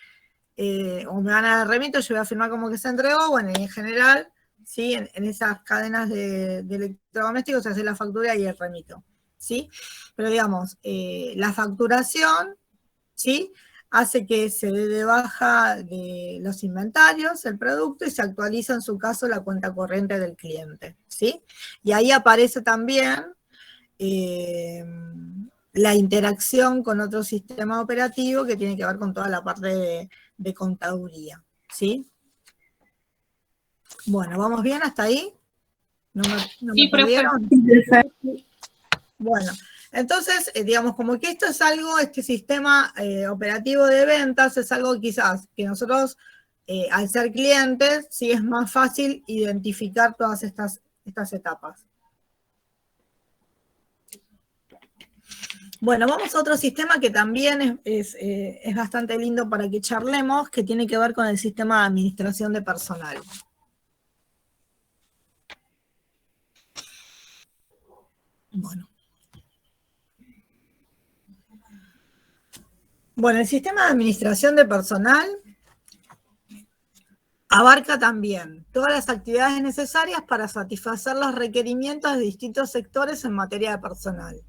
o me van a dar el remito, yo voy a firmar como que se entregó, bueno, y en general, ¿sí? En esas cadenas de electrodomésticos se hace la factura y el remito, ¿sí? Pero digamos, la facturación, ¿sí? Hace que se dé de baja de los inventarios el producto y se actualiza en su caso la cuenta corriente del cliente, ¿sí? Y ahí aparece también la interacción con otro sistema operativo que tiene que ver con toda la parte de contaduría, ¿sí? Bueno, ¿vamos bien hasta ahí? ¿No me perdieron? Bueno, entonces, digamos, como que esto es algo, este sistema operativo de ventas es algo quizás que nosotros, al ser clientes, sí es más fácil identificar todas estas etapas. Bueno, vamos a otro sistema que también es bastante lindo para que charlemos, que tiene que ver con el sistema de administración de personal. Bueno, el sistema de administración de personal abarca también todas las actividades necesarias para satisfacer los requerimientos de distintos sectores en materia de personal.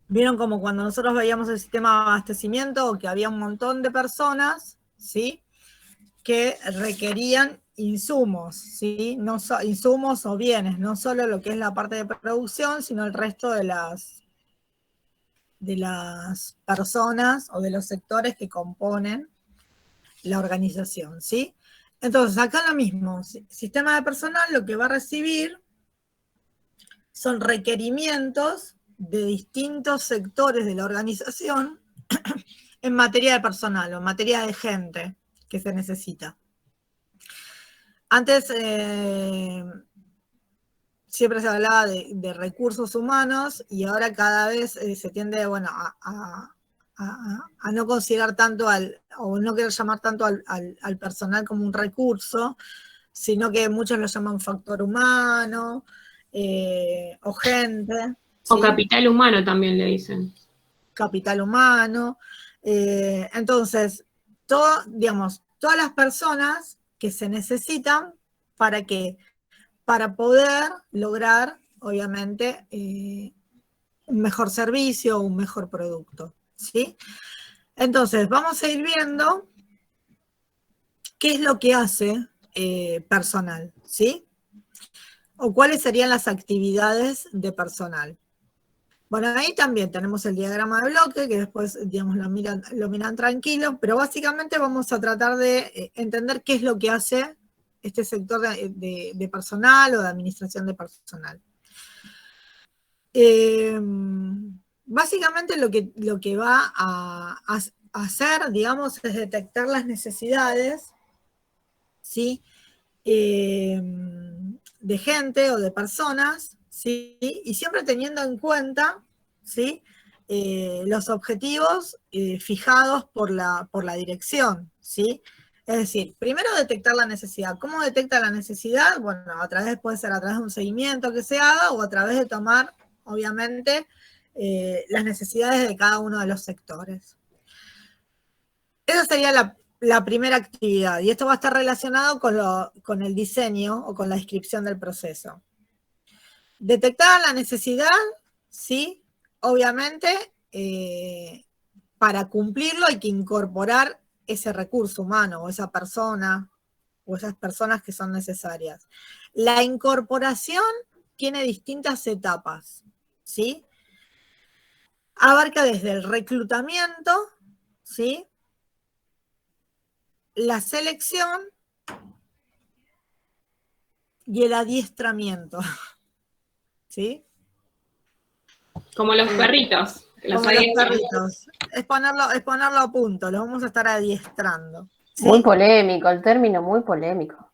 Vieron como cuando nosotros veíamos el sistema de abastecimiento, que había un montón de personas, ¿sí? Que requerían insumos, ¿sí? Insumos o bienes, no solo lo que es la parte de producción, sino el resto de las personas o de los sectores que componen la organización, ¿sí? Entonces, acá lo mismo, sistema de personal lo que va a recibir son requerimientos de distintos sectores de la organización en materia de personal o en materia de gente que se necesita. Antes siempre se hablaba de recursos humanos y ahora cada vez se tiende, bueno, a no considerar tanto o no querer llamar tanto al personal como un recurso, sino que muchos lo llaman factor humano o gente. O ¿sí? capital humano también le dicen. Capital humano. Entonces, digamos, todas las personas que se necesitan para poder lograr, obviamente, un mejor servicio, un mejor producto, ¿sí? Entonces, vamos a ir viendo qué es lo que hace personal, ¿sí? O cuáles serían las actividades de personal. Bueno, ahí también tenemos el diagrama de bloque, que después, digamos, lo miran tranquilo, pero básicamente vamos a tratar de entender qué es lo que hace este sector de personal o de administración de personal. Básicamente lo que va a hacer, digamos, es detectar las necesidades, ¿sí? De gente o de personas, ¿sí? Y siempre teniendo en cuenta, ¿sí? Los objetivos fijados por la dirección, ¿sí? Es decir, primero detectar la necesidad. ¿Cómo detecta la necesidad? Bueno, puede ser a través de un seguimiento que se haga o a través de tomar, obviamente, las necesidades de cada uno de los sectores. Esa sería la primera actividad, y esto va a estar relacionado con el diseño o con la descripción del proceso. Detectar la necesidad, sí, obviamente, para cumplirlo hay que incorporar ese recurso humano o esa persona o esas personas que son necesarias. La incorporación tiene distintas etapas, ¿sí? Abarca desde el reclutamiento, ¿sí? La selección y el adiestramiento, ¿sí? Como los perritos. Como los perritos. Es ponerlo a punto, los vamos a estar adiestrando, ¿sí? Muy polémico, el término muy polémico.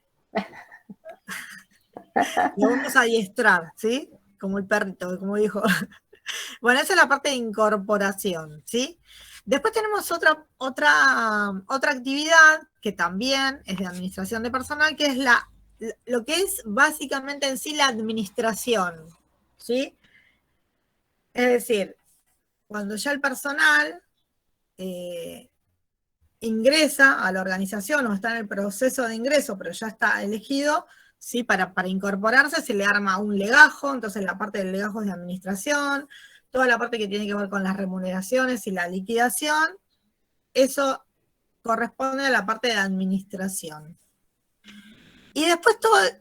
Lo vamos a adiestrar, ¿sí? Como el perrito, como dijo. Bueno, esa es la parte de incorporación, ¿sí? Después tenemos otra actividad que también es de administración de personal, que es lo que es básicamente en sí la administración, ¿sí? Es decir, cuando ya el personal ingresa a la organización o está en el proceso de ingreso, pero ya está elegido, ¿sí? Para incorporarse se le arma un legajo, entonces la parte del legajo es de administración, toda la parte que tiene que ver con las remuneraciones y la liquidación, eso corresponde a la parte de administración. Y después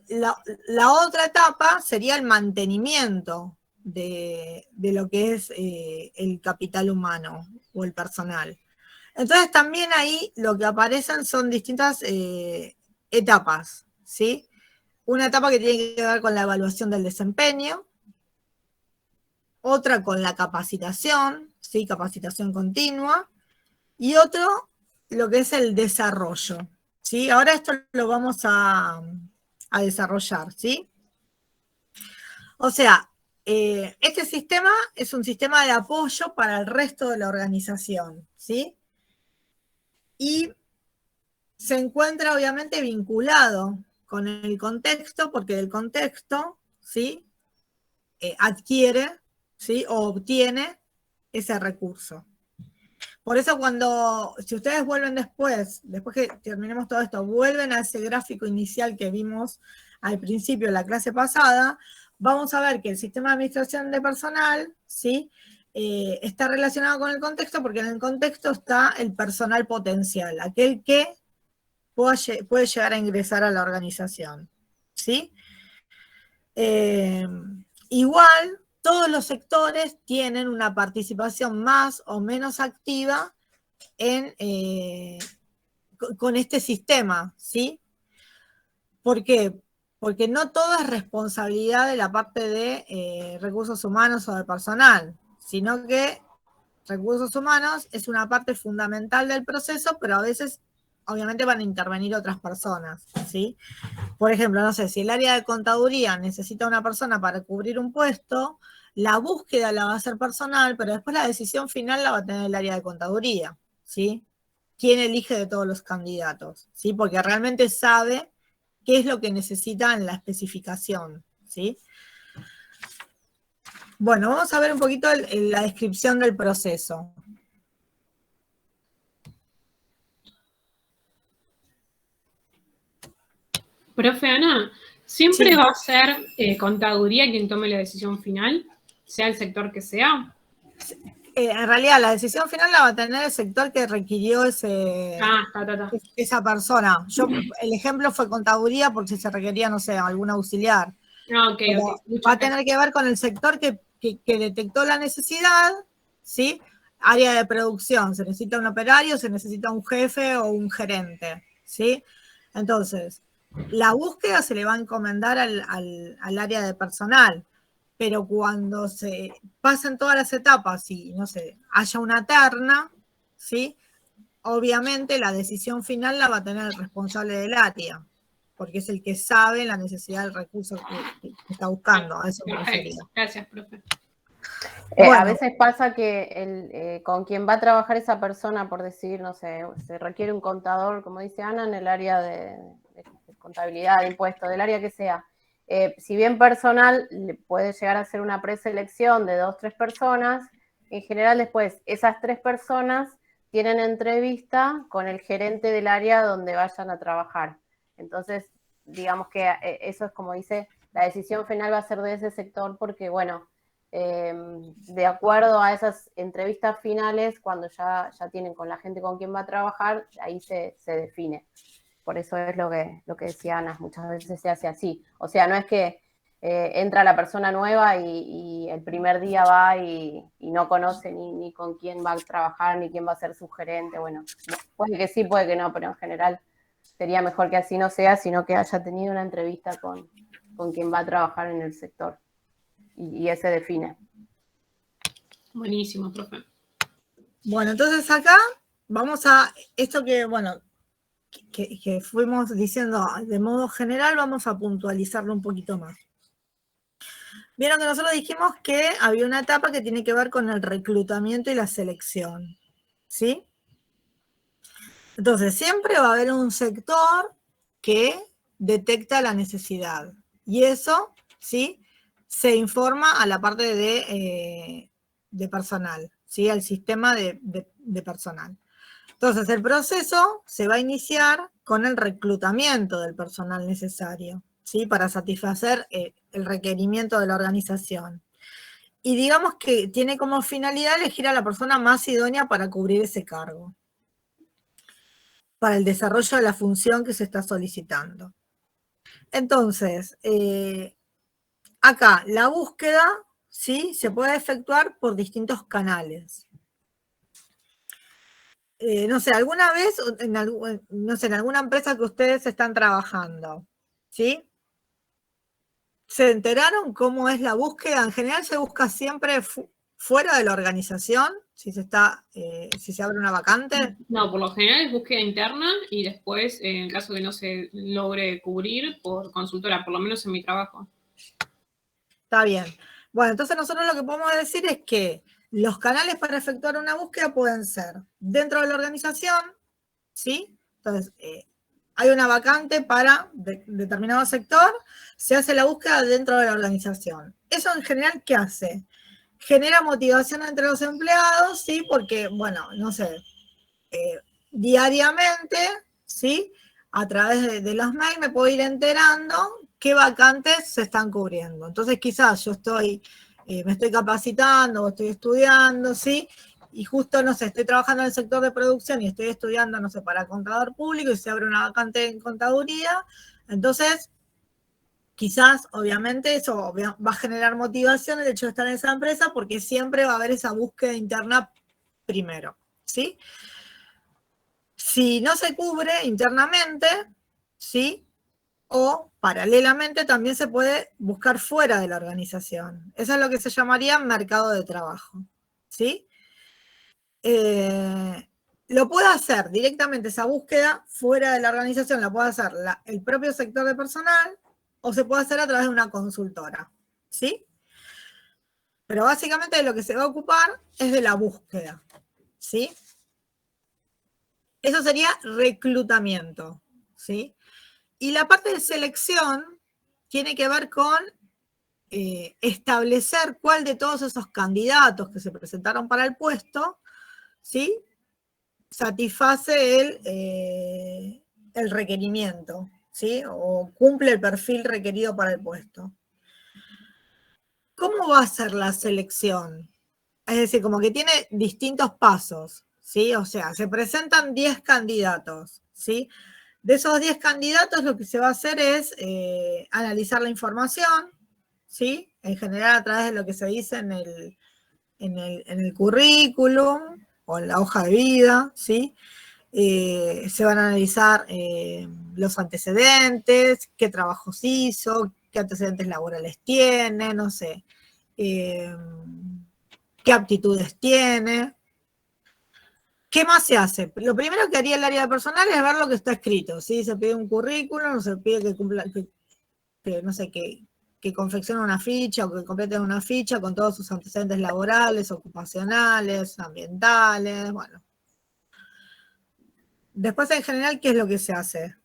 la otra etapa sería el mantenimiento de lo que es el capital humano o el personal. Entonces también ahí lo que aparecen son distintas etapas, ¿sí? Una etapa que tiene que ver con la evaluación del desempeño, otra con la capacitación, ¿sí? Capacitación continua, y otro lo que es el desarrollo, ¿sí? Ahora esto lo vamos a desarrollar, ¿sí? O sea, este sistema es un sistema de apoyo para el resto de la organización, ¿sí? Y se encuentra obviamente vinculado con el contexto, porque del contexto, ¿sí? Adquiere, ¿sí? O obtiene ese recurso. Por eso si ustedes vuelven después que terminemos todo esto, vuelven a ese gráfico inicial que vimos al principio de la clase pasada, vamos a ver que el sistema de administración de personal, ¿sí? Está relacionado con el contexto, porque en el contexto está el personal potencial, aquel que puede llegar a ingresar a la organización, ¿sí? Igual, todos los sectores tienen una participación más o menos activa con este sistema, ¿sí? ¿Por qué? Porque no todo es responsabilidad de la parte de recursos humanos o de personal, sino que recursos humanos es una parte fundamental del proceso, pero a veces obviamente van a intervenir otras personas, ¿sí? Por ejemplo, no sé, si el área de contaduría necesita una persona para cubrir un puesto, la búsqueda la va a hacer personal, pero después la decisión final la va a tener el área de contaduría, ¿sí? ¿Quién elige de todos los candidatos? ¿Sí? Porque realmente sabe qué es lo que necesita en la especificación, ¿sí? Bueno, vamos a ver un poquito la descripción del proceso. Profe Ana, ¿siempre Sí. va a ser contaduría quien tome la decisión final, sea el sector que sea? En realidad, la decisión final la va a tener el sector que requirió esa persona. El ejemplo fue contaduría porque se requería, no sé, algún auxiliar. Okay. Va a tener que ver con el sector que detectó la necesidad, ¿sí? Área de producción, se necesita un operario, se necesita un jefe o un gerente, ¿sí? Entonces, la búsqueda se le va a encomendar al área de personal, pero cuando se pasen todas las etapas y, no sé, haya una terna, ¿sí? Obviamente la decisión final la va a tener el responsable del área, porque es el que sabe la necesidad del recurso que está buscando. A eso me refería. Gracias, profe. A veces pasa que con quien va a trabajar esa persona, por decir, no sé, se requiere un contador, como dice Ana, en el área de contabilidad, de impuestos, del área que sea. Si bien personal puede llegar a ser una preselección de 2, 3 personas, en general después esas 3 personas tienen entrevista con el gerente del área donde vayan a trabajar. Entonces, digamos que eso es como dice, la decisión final va a ser de ese sector porque, bueno, de acuerdo a esas entrevistas finales, cuando ya tienen con la gente con quien va a trabajar, ahí se define. Por eso es lo que decía Ana, muchas veces se hace así. O sea, no es que entra la persona nueva y el primer día va y no conoce ni con quién va a trabajar, ni quién va a ser su gerente. Bueno, puede que sí, puede que no, pero en general sería mejor que así no sea, sino que haya tenido una entrevista con quien va a trabajar en el sector. Y ese define. Buenísimo, profe. Bueno, entonces acá vamos a esto que, bueno, que fuimos diciendo de modo general, vamos a puntualizarlo un poquito más. Vieron que nosotros dijimos que había una etapa que tiene que ver con el reclutamiento y la selección, ¿sí? Entonces, siempre va a haber un sector que detecta la necesidad. Y eso, ¿sí? Se informa a la parte de personal, ¿sí? Al sistema de personal. Entonces, el proceso se va a iniciar con el reclutamiento del personal necesario, ¿sí? Para satisfacer el requerimiento de la organización. Y digamos que tiene como finalidad elegir a la persona más idónea para cubrir ese cargo, para el desarrollo de la función que se está solicitando. Entonces, acá la búsqueda, ¿sí? Se puede efectuar por distintos canales. No sé, alguna vez, no sé, en alguna empresa que ustedes están trabajando, ¿sí? ¿Se enteraron cómo es la búsqueda? En general se busca siempre fuera de la organización, si se abre una vacante. No, por lo general es búsqueda interna y después, en el caso que no se logre cubrir, por consultora, por lo menos en mi trabajo. Está bien. Bueno, entonces nosotros lo que podemos decir es que los canales para efectuar una búsqueda pueden ser dentro de la organización, ¿sí? Entonces, hay una vacante para determinado sector, se hace la búsqueda dentro de la organización. ¿Eso en general qué hace? Genera motivación entre los empleados, ¿sí? Porque, bueno, no sé, diariamente, ¿sí? A través de los mails me puedo ir enterando qué vacantes se están cubriendo. Entonces, quizás yo me estoy capacitando o estoy estudiando, ¿sí? Y justo, no sé, estoy trabajando en el sector de producción y estoy estudiando, no sé, para contador público y se abre una vacante en contaduría. Entonces, quizás, obviamente, eso va a generar motivación el hecho de estar en esa empresa porque siempre va a haber esa búsqueda interna primero, ¿sí? Si no se cubre internamente, ¿sí? O paralelamente también se puede buscar fuera de la organización. Eso es lo que se llamaría mercado de trabajo, ¿sí? Lo puede hacer directamente esa búsqueda fuera de la organización, la puede hacer el propio sector de personal o se puede hacer a través de una consultora, ¿sí? Pero básicamente lo que se va a ocupar es de la búsqueda, ¿sí? Eso sería reclutamiento, ¿sí? Y la parte de selección tiene que ver con establecer cuál de todos esos candidatos que se presentaron para el puesto, ¿sí? Satisface el requerimiento, ¿sí? O cumple el perfil requerido para el puesto. ¿Cómo va a ser la selección? Es decir, como que tiene distintos pasos, ¿sí? O sea, se presentan 10 candidatos, ¿sí? De esos 10 candidatos lo que se va a hacer es analizar la información, ¿sí? En general a través de lo que se dice en el currículum o en la hoja de vida, ¿sí? Se van a analizar los antecedentes, qué trabajos hizo, qué antecedentes laborales tiene, no sé, qué aptitudes tiene. ¿Qué más se hace? Lo primero que haría el área de personal es ver lo que está escrito, ¿sí? Se pide un currículum, se pide que cumpla, no sé, que confeccione una ficha o que complete una ficha con todos sus antecedentes laborales, ocupacionales, ambientales, bueno. Después, en general, ¿qué es lo que se hace?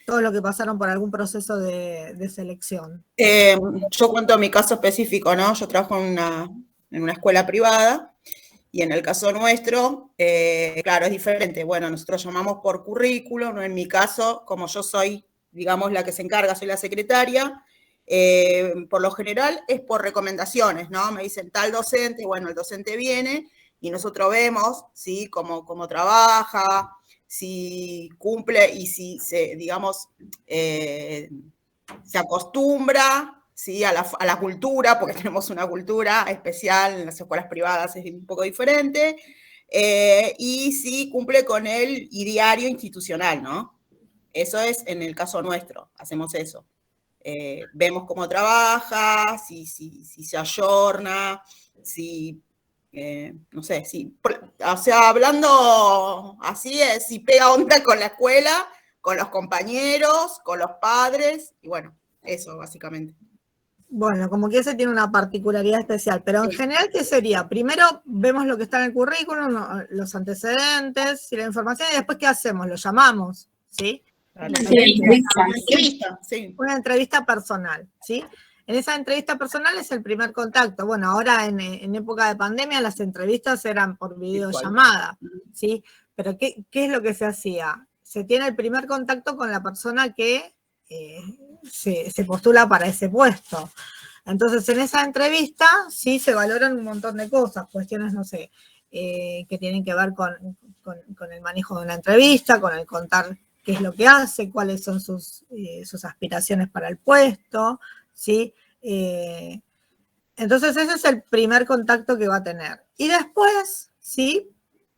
Todo lo que pasaron por algún proceso de selección. Yo cuento mi caso específico, ¿no? Yo trabajo en una escuela privada y en el caso nuestro, claro, es diferente. Bueno, nosotros llamamos por currículum, ¿no? En mi caso, como yo soy, digamos, la que se encarga, soy la secretaria, por lo general es por recomendaciones, ¿no? Me dicen tal docente, bueno, el docente viene y nosotros vemos, ¿sí? Cómo trabaja, si cumple y si se, digamos, se acostumbra, ¿sí? a la cultura, porque tenemos una cultura especial, en las escuelas privadas es un poco diferente, y si cumple con el ideario institucional, ¿no? Eso es en el caso nuestro, hacemos eso. Vemos cómo trabaja, si se ayorna, si no sé, o sea, hablando así, si pega onda con la escuela, con los compañeros, con los padres, y bueno, eso básicamente. Bueno, como que ese tiene una particularidad especial, pero en general, ¿qué sería? Primero vemos lo que está en el currículum, los antecedentes y la información, y después, ¿qué hacemos? Lo llamamos, ¿sí? Una entrevista personal, ¿sí? En esa entrevista personal es el primer contacto. Bueno, ahora en época de pandemia las entrevistas eran por videollamada, ¿sí? Pero ¿qué es lo que se hacía? Se tiene el primer contacto con la persona que se postula para ese puesto. Entonces, en esa entrevista sí se valoran un montón de cosas, cuestiones, no sé, que tienen que ver con el manejo de una entrevista, con el contar qué es lo que hace, cuáles son sus aspiraciones para el puesto, ¿sí? Entonces ese es el primer contacto que va a tener. Y después, ¿sí?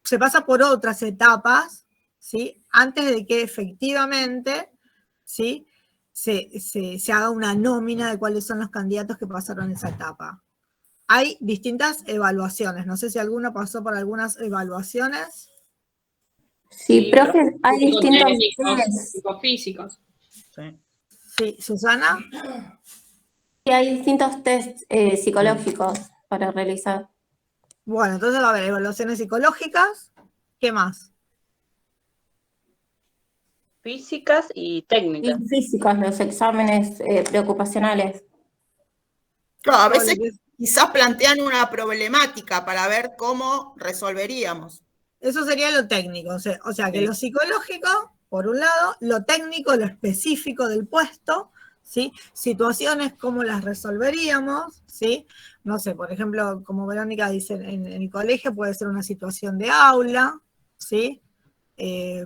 Se pasa por otras etapas, ¿sí? Antes de que efectivamente, ¿sí? Se haga una nómina de cuáles son los candidatos que pasaron esa etapa. Hay distintas evaluaciones. No sé si alguno pasó por algunas evaluaciones. Sí, profe, hay distintos psicofísicos. Sí, Susana. Sí, hay distintos test psicológicos para realizar. Bueno, entonces va a haber evaluaciones psicológicas. ¿Qué más? Físicas y técnicas. Y físicos, los exámenes preocupacionales. Claro, a veces quizás plantean una problemática para ver cómo resolveríamos. Eso sería lo técnico, o sea que lo psicológico, por un lado, lo técnico, lo específico del puesto, ¿sí? Situaciones, cómo las resolveríamos, ¿sí? No sé, por ejemplo, como Verónica dice, en el colegio puede ser una situación de aula, ¿sí?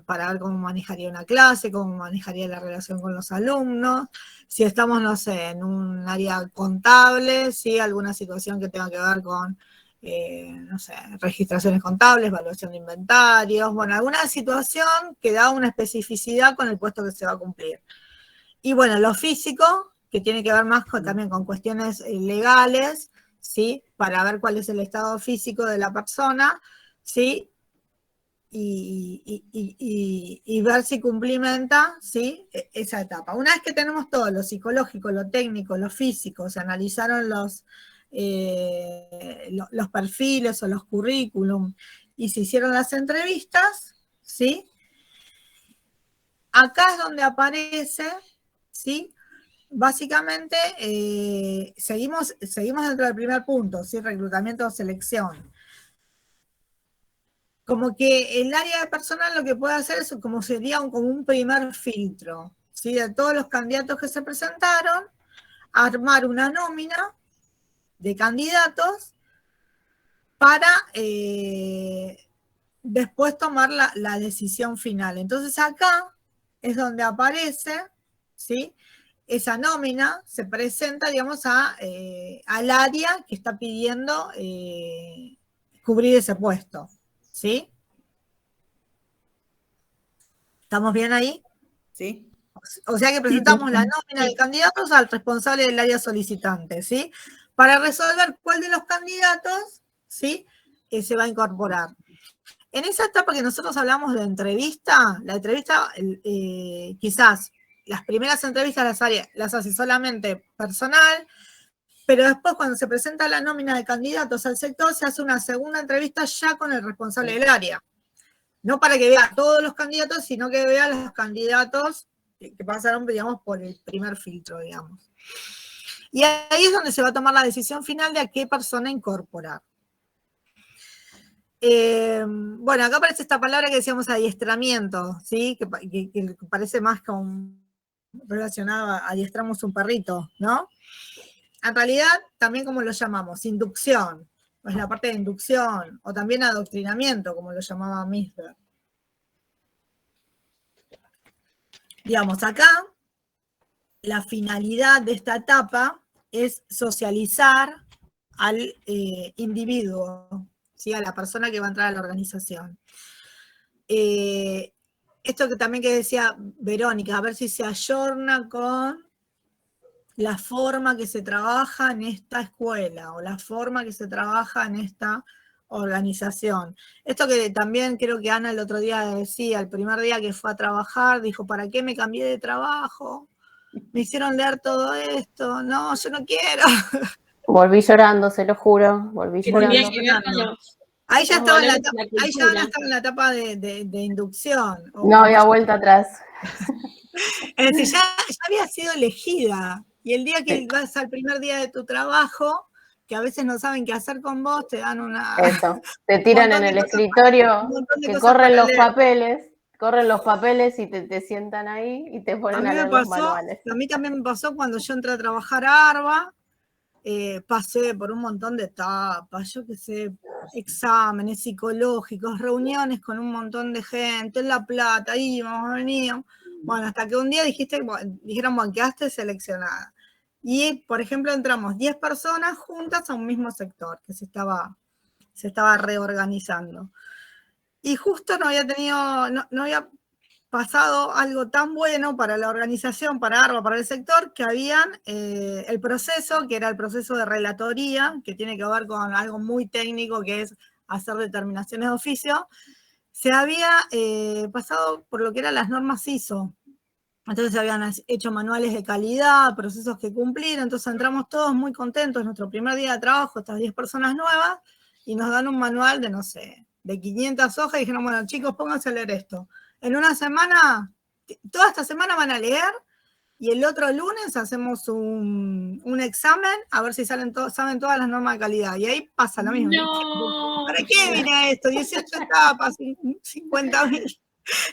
Para ver cómo manejaría una clase, cómo manejaría la relación con los alumnos. Si estamos, no sé, en un área contable, ¿sí? Alguna situación que tenga que ver con no sé, registraciones contables, evaluación de inventarios, bueno, alguna situación que da una especificidad con el puesto que se va a cumplir. Y bueno, lo físico, que tiene que ver más también con cuestiones legales, ¿sí? Para ver cuál es el estado físico de la persona, ¿sí? Y ver si cumplimenta, ¿sí? Esa etapa. Una vez que tenemos todo, lo psicológico, lo técnico, lo físico, se analizaron los perfiles o los currículum y se hicieron las entrevistas, ¿sí? Acá es donde aparece, ¿sí? Básicamente, seguimos dentro del primer punto, ¿sí? Reclutamiento o selección. Como que el área de personal lo que puede hacer es como sería como un primer filtro, ¿sí? De todos los candidatos que se presentaron, armar una nómina de candidatos para después tomar la decisión final. Entonces acá es donde aparece, ¿sí? Esa nómina se presenta, digamos, al área que está pidiendo cubrir ese puesto, ¿sí? ¿Estamos bien ahí? Sí. O sea que presentamos la nómina de candidatos al responsable del área solicitante, ¿sí? Para resolver cuál de los candidatos, ¿sí? Se va a incorporar. En esa etapa que nosotros hablamos de entrevista, la entrevista quizás las primeras entrevistas las hace solamente personal, pero después cuando se presenta la nómina de candidatos al sector, se hace una segunda entrevista ya con el responsable del área. No para que vea a todos los candidatos, sino que vea a los candidatos que pasaron, digamos, por el primer filtro, digamos. Y ahí es donde se va a tomar la decisión final de a qué persona incorporar. Bueno, acá aparece esta palabra que decíamos adiestramiento, ¿sí? Que parece más con relacionado a adiestramos un perrito, ¿no? En realidad, también como lo llamamos, inducción, es la parte de inducción, o también adoctrinamiento, como lo llamaba Misberg. Digamos, acá, la finalidad de esta etapa es socializar al individuo, ¿sí? A la persona que va a entrar a la organización. Esto que también que decía Verónica, a ver si se ayorna con la forma que se trabaja en esta escuela o la forma que se trabaja en esta organización. Esto que también creo que Ana el otro día decía, el primer día que fue a trabajar, dijo, ¿para qué me cambié de trabajo? Me hicieron leer todo esto, no, yo no quiero. Volví llorando, se lo juro, volví llorando. Ahí ya estaba en la etapa de inducción. No había vuelta atrás. Es decir, ya había sido elegida. Y el día que vas al primer día de tu trabajo, que a veces no saben qué hacer con vos, te dan una... Eso, te tiran en el escritorio, que corren los papeles y te sientan ahí y te ponen a leer los manuales. A mí también me pasó cuando yo entré a trabajar a ARBA, pasé por un montón de etapas, yo qué sé, exámenes psicológicos, reuniones con un montón de gente, en La Plata, íbamos, veníamos. Bueno, hasta que un día dijeron, bueno, quedaste seleccionada. Y, por ejemplo, entramos 10 personas juntas a un mismo sector que se estaba reorganizando. Y justo no había pasado algo tan bueno para la organización, para ARBA, para el sector, que habían el proceso, que era el proceso de relatoría, que tiene que ver con algo muy técnico, que es hacer determinaciones de oficio, se había pasado por lo que eran las normas ISO. Entonces se habían hecho manuales de calidad, procesos que cumplir, entonces entramos todos muy contentos, nuestro primer día de trabajo, estas 10 personas nuevas, y nos dan un manual de, no sé, de 500 hojas, y dijeron, bueno, chicos, pónganse a leer esto. En una semana, toda esta semana van a leer, y el otro lunes hacemos un examen, a ver si saben todas las normas de calidad, y ahí pasa lo mismo. No. ¿Para qué vine esto? 18 etapas, 50.000.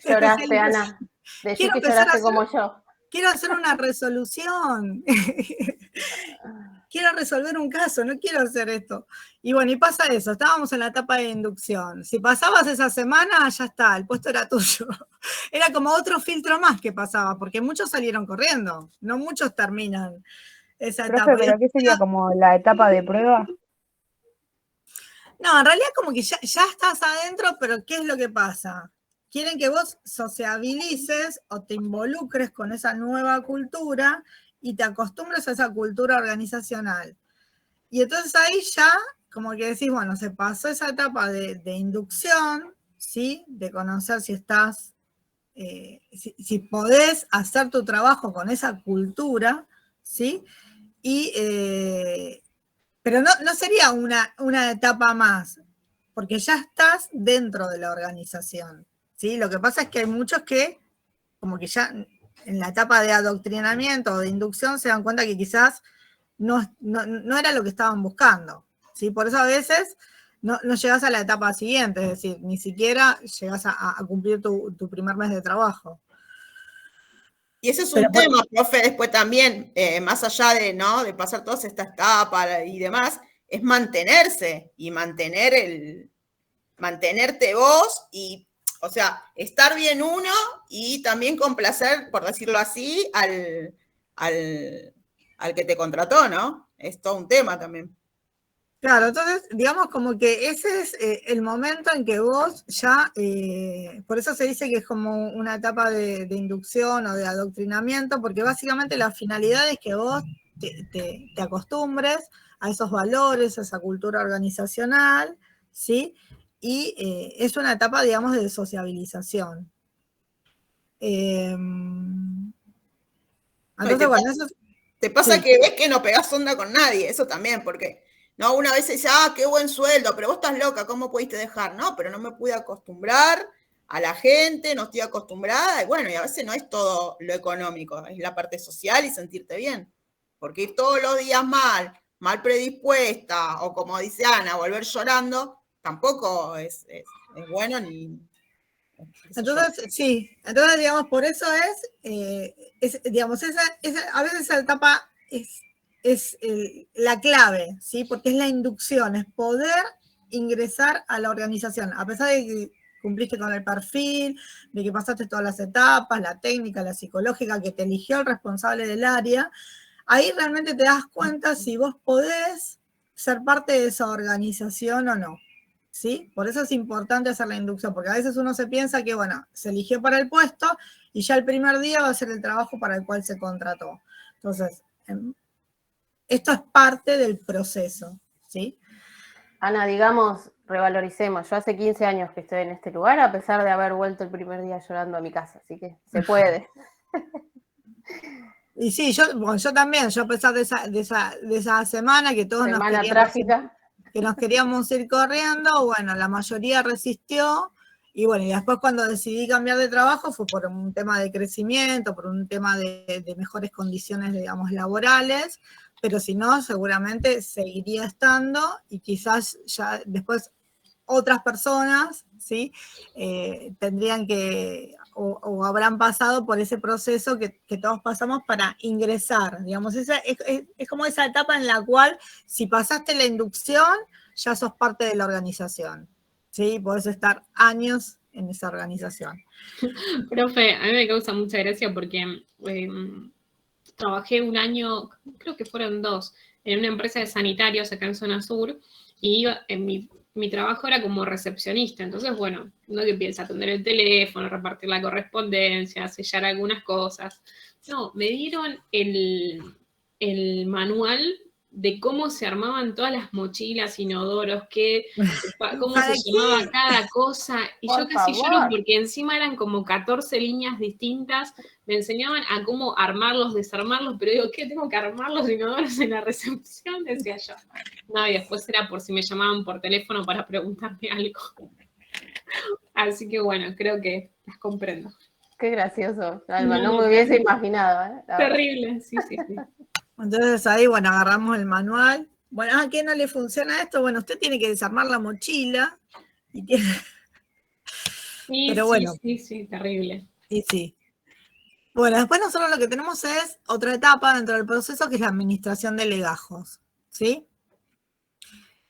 Lloraste, Ana. Decís que lloraste como yo. Quiero hacer una resolución. Quiero resolver un caso, no quiero hacer esto. Y bueno, y pasa eso, estábamos en la etapa de inducción. Si pasabas esa semana, ya está, el puesto era tuyo. Era como otro filtro más que pasaba, porque muchos salieron corriendo, no muchos terminan esa etapa. ¿Pero qué sería como la etapa de prueba? No, en realidad como que ya estás adentro, pero ¿qué es lo que pasa? Quieren que vos sociabilices o te involucres con esa nueva cultura y te acostumbres a esa cultura organizacional. Y entonces ahí ya, como que decís, bueno, se pasó esa etapa de inducción, ¿sí? De conocer si estás, si podés hacer tu trabajo con esa cultura, ¿sí? Pero no sería una etapa más, porque ya estás dentro de la organización. ¿Sí? Lo que pasa es que hay muchos que, como que ya en la etapa de adoctrinamiento o de inducción, se dan cuenta que quizás no era lo que estaban buscando. ¿Sí? Por eso a veces no llegas a la etapa siguiente, es decir, ni siquiera llegas a cumplir tu primer mes de trabajo. Y ese es un tema, profe, después también, más allá de pasar todas estas etapas y demás, es mantenerse y mantenerte vos y, o sea, estar bien uno y también complacer, por decirlo así, al que te contrató, ¿no? Es todo un tema también. Claro, entonces, digamos como que ese es el momento en que vos ya, por eso se dice que es como una etapa de inducción o de adoctrinamiento, porque básicamente la finalidad es que vos te acostumbres a esos valores, a esa cultura organizacional, ¿sí? Y es una etapa, digamos, de sociabilización. Entonces, bueno, eso... Te pasa sí. que ves que no pegás onda con nadie, eso también, porque no, una vez dice, qué buen sueldo, pero vos estás loca, ¿cómo pudiste dejar? No, pero no me pude acostumbrar a la gente, no estoy acostumbrada, y bueno, y a veces no es todo lo económico, es la parte social y sentirte bien, porque ir todos los días mal predispuesta, o como dice Ana, volver llorando, tampoco es bueno ni... Entonces, sí, entonces, digamos, por eso digamos, a veces esa etapa es la clave, ¿sí? Porque es la inducción, es poder ingresar a la organización, a pesar de que cumpliste con el perfil, de que pasaste todas las etapas, la técnica, la psicológica, que te eligió el responsable del área, ahí realmente te das cuenta si vos podés ser parte de esa organización o no. ¿Sí? Por eso es importante hacer la inducción, porque a veces uno se piensa que, bueno, se eligió para el puesto y ya el primer día va a ser el trabajo para el cual se contrató. Entonces, esto es parte del proceso, ¿sí? Ana, digamos, revaloricemos. Yo hace 15 años que estoy en este lugar, a pesar de haber vuelto el primer día llorando a mi casa, así que se puede. Y sí, yo también, yo a pesar de esa semana que todos semana trágica, que nos queríamos ir corriendo, bueno, la mayoría resistió, y bueno, y después cuando decidí cambiar de trabajo fue por un tema de crecimiento, por un tema de mejores condiciones, digamos, laborales, pero si no, seguramente seguiría estando, y quizás ya después otras personas, ¿sí? Tendrían que, o habrán pasado por ese proceso que todos pasamos para ingresar, digamos, es como esa etapa en la cual si pasaste la inducción, ya sos parte de la organización, ¿sí? Podés estar años en esa organización. Profe, a mí me causa mucha gracia porque trabajé un año, creo que fueron 2, en una empresa de sanitarios acá en Zona Sur, y mi trabajo era como recepcionista, entonces, bueno, uno que piensa atender el teléfono, repartir la correspondencia, sellar algunas cosas. No, me dieron el manual de cómo se armaban todas las mochilas, inodoros, cómo se llamaba cada cosa, y yo casi lloro porque encima eran como 14 líneas distintas, me enseñaban a cómo armarlos, desarmarlos, pero digo, ¿qué tengo que armar los inodoros en la recepción? Decía yo. No, y después era por si me llamaban por teléfono para preguntarme algo. Así que bueno, creo que las comprendo. Qué gracioso, Alma, no me hubiese imaginado. Terrible, sí. Entonces ahí, bueno, agarramos el manual. Bueno, ¿a qué no le funciona esto? Bueno, usted tiene que desarmar la mochila. Y tiene... Pero bueno. Sí, terrible. Y sí. Bueno, después nosotros lo que tenemos es otra etapa dentro del proceso, que es la administración de legajos, ¿sí?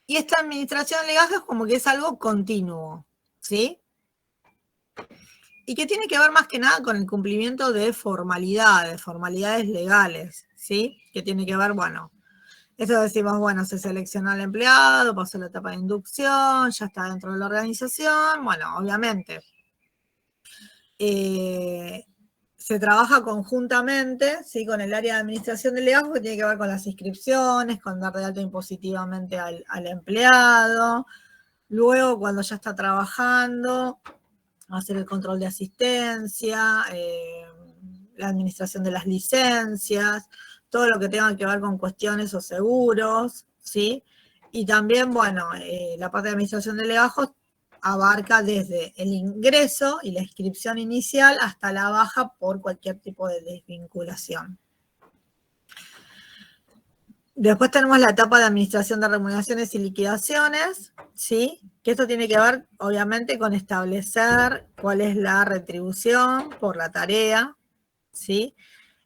Y esta administración de legajos como que es algo continuo, ¿sí? Y que tiene que ver más que nada con el cumplimiento de formalidades legales, ¿sí? Que tiene que ver, bueno, eso decimos, bueno, se seleccionó al empleado, pasó la etapa de inducción, ya está dentro de la organización, bueno, obviamente. Se trabaja conjuntamente, ¿sí? Con el área de administración de legajos, que tiene que ver con las inscripciones, con dar de alta impositivamente al empleado. Luego, cuando ya está trabajando, hacer el control de asistencia, la administración de las licencias, todo lo que tenga que ver con cuestiones o seguros, ¿sí? Y también, bueno, la parte de administración de legajos abarca desde el ingreso y la inscripción inicial hasta la baja por cualquier tipo de desvinculación. Después tenemos la etapa de administración de remuneraciones y liquidaciones, ¿sí? Que esto tiene que ver, obviamente, con establecer cuál es la retribución por la tarea, ¿sí?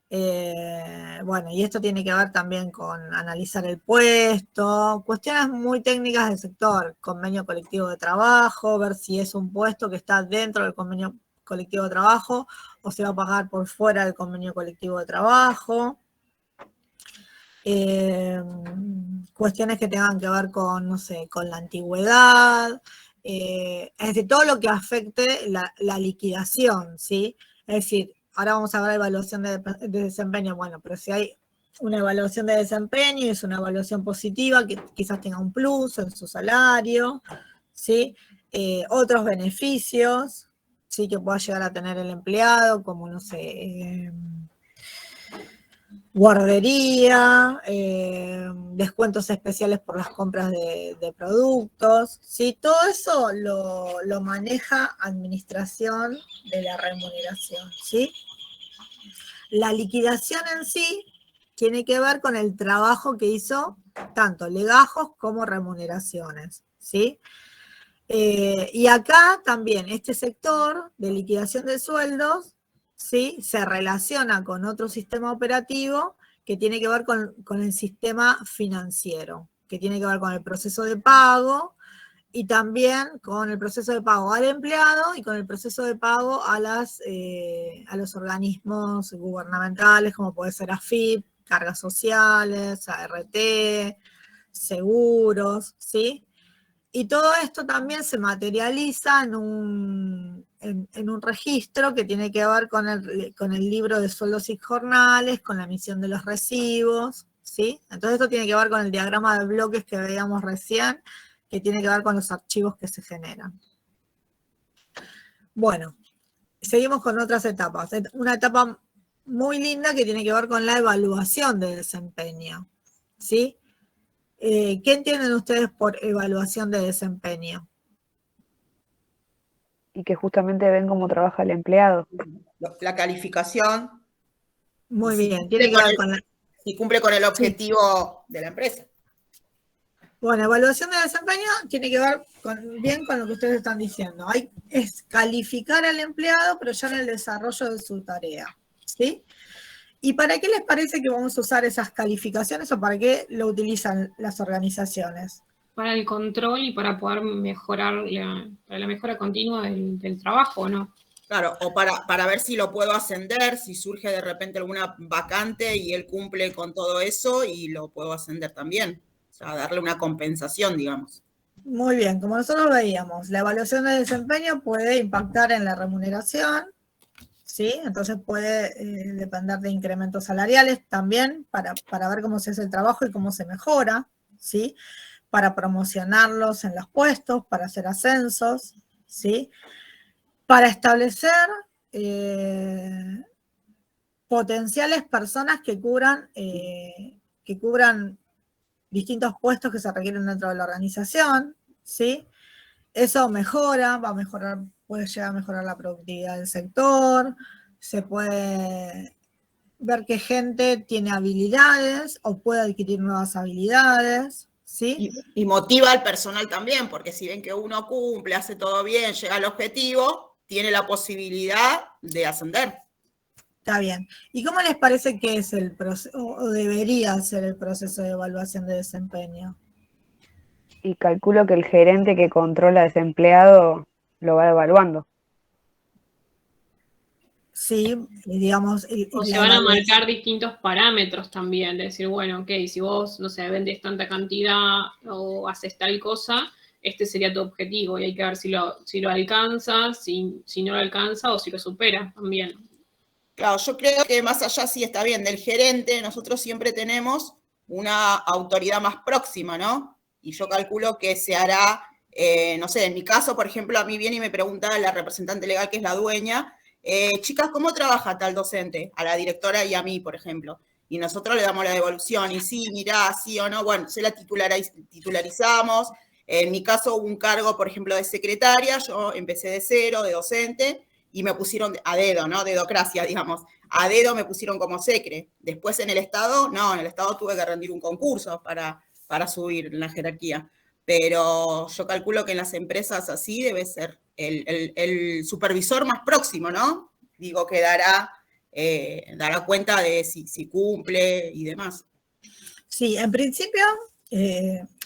Bueno, y esto tiene que ver también con analizar el puesto, cuestiones muy técnicas del sector, convenio colectivo de trabajo, ver si es un puesto que está dentro del convenio colectivo de trabajo o se va a pagar por fuera del convenio colectivo de trabajo. Cuestiones que tengan que ver con, no sé, con la antigüedad, es decir, todo lo que afecte la liquidación, ¿sí? Es decir, ahora vamos a ver evaluación de desempeño, bueno, pero si hay una evaluación de desempeño y es una evaluación positiva, que quizás tenga un plus en su salario, ¿sí? Otros beneficios, ¿sí? Que pueda llegar a tener el empleado, como, no sé, guardería, descuentos especiales por las compras de productos, ¿sí? Todo eso lo maneja administración de la remuneración, ¿sí? La liquidación en sí tiene que ver con el trabajo que hizo tanto legajos como remuneraciones, ¿sí? Y acá también este sector de liquidación de sueldos, ¿sí? Se relaciona con otro sistema operativo que tiene que ver con el sistema financiero, que tiene que ver con el proceso de pago y también con el proceso de pago al empleado y con el proceso de pago a los organismos gubernamentales, como puede ser AFIP, cargas sociales, ART, seguros, ¿sí? Y todo esto también se materializa en un registro que tiene que ver con el libro de sueldos y jornales, con la emisión de los recibos, ¿sí? Entonces esto tiene que ver con el diagrama de bloques que veíamos recién, que tiene que ver con los archivos que se generan. Bueno, seguimos con otras etapas. Una etapa muy linda que tiene que ver con la evaluación de desempeño, ¿sí? ¿Qué entienden ustedes por evaluación de desempeño? Y que justamente ven cómo trabaja el empleado. La calificación. Muy si bien, tiene que ver con si cumple con el objetivo de la empresa. Bueno, evaluación de desempeño tiene que ver bien con lo que ustedes están diciendo. Es calificar al empleado, pero ya en el desarrollo de su tarea, ¿sí? ¿Y para qué les parece que vamos a usar esas calificaciones o para qué lo utilizan las organizaciones? Para el control y para poder mejorar, para la mejora continua del trabajo, ¿no? Claro, o para ver si lo puedo ascender, si surge de repente alguna vacante y él cumple con todo eso y lo puedo ascender también. O sea, darle una compensación, digamos. Muy bien, como nosotros veíamos, la evaluación de desempeño puede impactar en la remuneración, ¿sí? Entonces puede depender de incrementos salariales también para ver cómo se hace el trabajo y cómo se mejora, ¿sí? Para promocionarlos en los puestos, para hacer ascensos, ¿sí? Para establecer potenciales personas que cubran distintos puestos que se requieren dentro de la organización, ¿sí? Eso puede llegar a mejorar la productividad del sector, se puede ver qué gente tiene habilidades o puede adquirir nuevas habilidades, ¿sí? Y motiva al personal también, porque si ven que uno cumple, hace todo bien, llega al objetivo, tiene la posibilidad de ascender. Está bien. ¿Y cómo les parece que es el proceso, o debería ser el proceso de evaluación de desempeño? Y calculo que el gerente que controla a ese empleado lo va evaluando. Sí, digamos... O se van a marcar distintos parámetros también, de decir, bueno, ok, si vos, no sé, vendes tanta cantidad o haces tal cosa, este sería tu objetivo y hay que ver si lo alcanza, si no lo alcanza o si lo supera también. Claro, yo creo que más allá sí está bien del gerente, nosotros siempre tenemos una autoridad más próxima, ¿no? Y yo calculo que se hará, no sé, en mi caso, por ejemplo, a mí viene y me pregunta la representante legal, que es la dueña, chicas, ¿cómo trabaja tal docente? A la directora y a mí, por ejemplo. Y nosotros le damos la devolución, y sí, mirá, sí o no, bueno, se la titularizamos. En mi caso hubo un cargo, por ejemplo, de secretaria, yo empecé de cero, de docente, y me pusieron a dedo, ¿no? Dedocracia, digamos. A dedo me pusieron como secre. Después en el Estado, no, en el Estado tuve que rendir un concurso para subir en la jerarquía. Pero yo calculo que en las empresas así debe ser el supervisor más próximo, ¿no? Digo, que dará dará cuenta de si cumple y demás. Sí, en principio,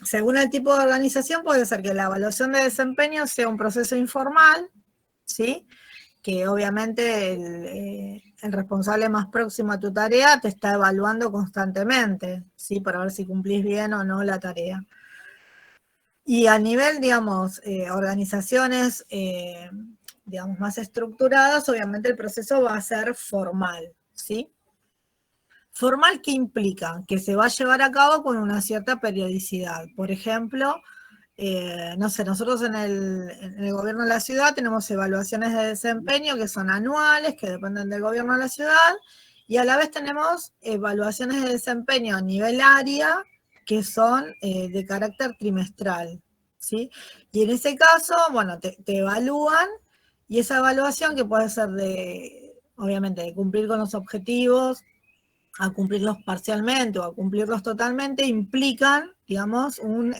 según el tipo de organización, puede ser que la evaluación de desempeño sea un proceso informal, ¿sí? Que obviamente el responsable más próximo a tu tarea te está evaluando constantemente, ¿sí? Para ver si cumplís bien o no la tarea. Y a nivel, digamos, organizaciones, digamos, más estructuradas, obviamente el proceso va a ser formal, ¿sí? ¿Formal qué implica? Que se va a llevar a cabo con una cierta periodicidad. Por ejemplo, no sé, nosotros en el gobierno de la ciudad tenemos evaluaciones de desempeño que son anuales, que dependen del gobierno de la ciudad, y a la vez tenemos evaluaciones de desempeño a nivel área que son de carácter trimestral, ¿sí? Y en ese caso, bueno, te evalúan, y esa evaluación que puede ser obviamente, de cumplir con los objetivos, a cumplirlos parcialmente o a cumplirlos totalmente, implican, digamos, un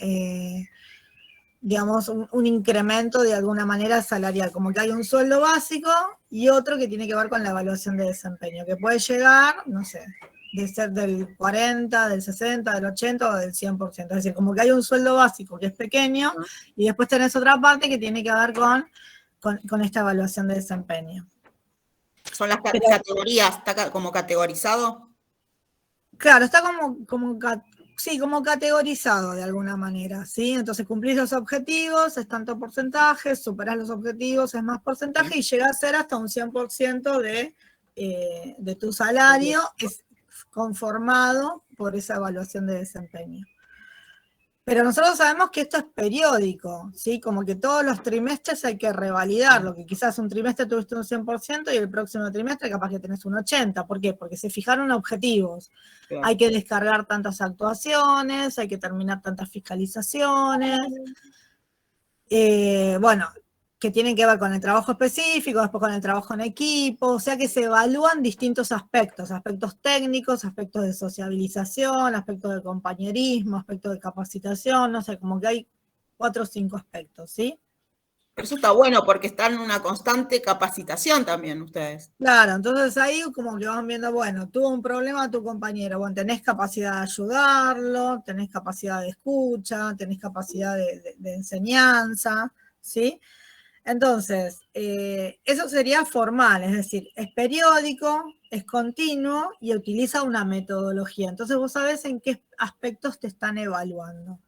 incremento de alguna manera salarial, como que hay un sueldo básico y otro que tiene que ver con la evaluación de desempeño, que puede llegar, no sé, de ser del 40, del 60, del 80 o del 100%. Es decir, como que hay un sueldo básico que es pequeño y después tenés otra parte que tiene que ver con esta evaluación de desempeño. Son las categorías, está como categorizado. Claro, está como categorizado de alguna manera, ¿sí? Entonces cumplís los objetivos, es tanto porcentaje, superás los objetivos, es más porcentaje, y llega a ser hasta un 100% de tu salario, es conformado por esa evaluación de desempeño. Pero nosotros sabemos que esto es periódico, ¿sí? Como que todos los trimestres hay que revalidarlo, que quizás un trimestre tuviste un 100% y el próximo trimestre capaz que tenés un 80%. ¿Por qué? Porque se fijaron objetivos. Claro. Hay que descargar tantas actuaciones, hay que terminar tantas fiscalizaciones. Bueno, que tienen que ver con el trabajo específico, después con el trabajo en equipo, o sea que se evalúan distintos aspectos técnicos, aspectos de sociabilización, aspectos de compañerismo, aspectos de capacitación, no sé, como que hay 4 o 5 aspectos, ¿sí? Pero eso está bueno porque están en una constante capacitación también ustedes. Claro, entonces ahí como que van viendo, bueno, tuvo un problema tu compañero, bueno, tenés capacidad de ayudarlo, tenés capacidad de escucha, tenés capacidad de enseñanza, ¿sí? Entonces, eso sería formal, es decir, es periódico, es continuo y utiliza una metodología. Entonces vos sabés en qué aspectos te están evaluando.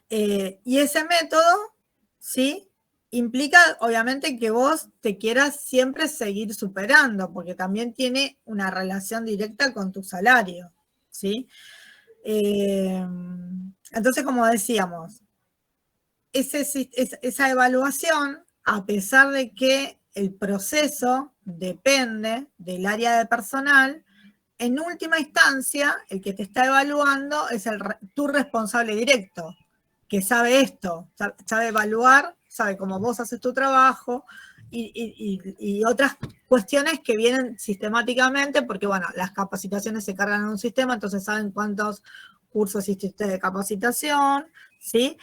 Y ese método, ¿sí? Implica, obviamente, que vos te quieras siempre seguir superando, porque también tiene una relación directa con tu salario, ¿sí? Entonces, como decíamos, esa evaluación, a pesar de que el proceso depende del área de personal, en última instancia, el que te está evaluando es tu responsable directo, que sabe esto, sabe evaluar, sabe cómo vos haces tu trabajo y otras cuestiones que vienen sistemáticamente, porque bueno, las capacitaciones se cargan en un sistema, entonces saben cuántos cursos hiciste de capacitación, ¿sí?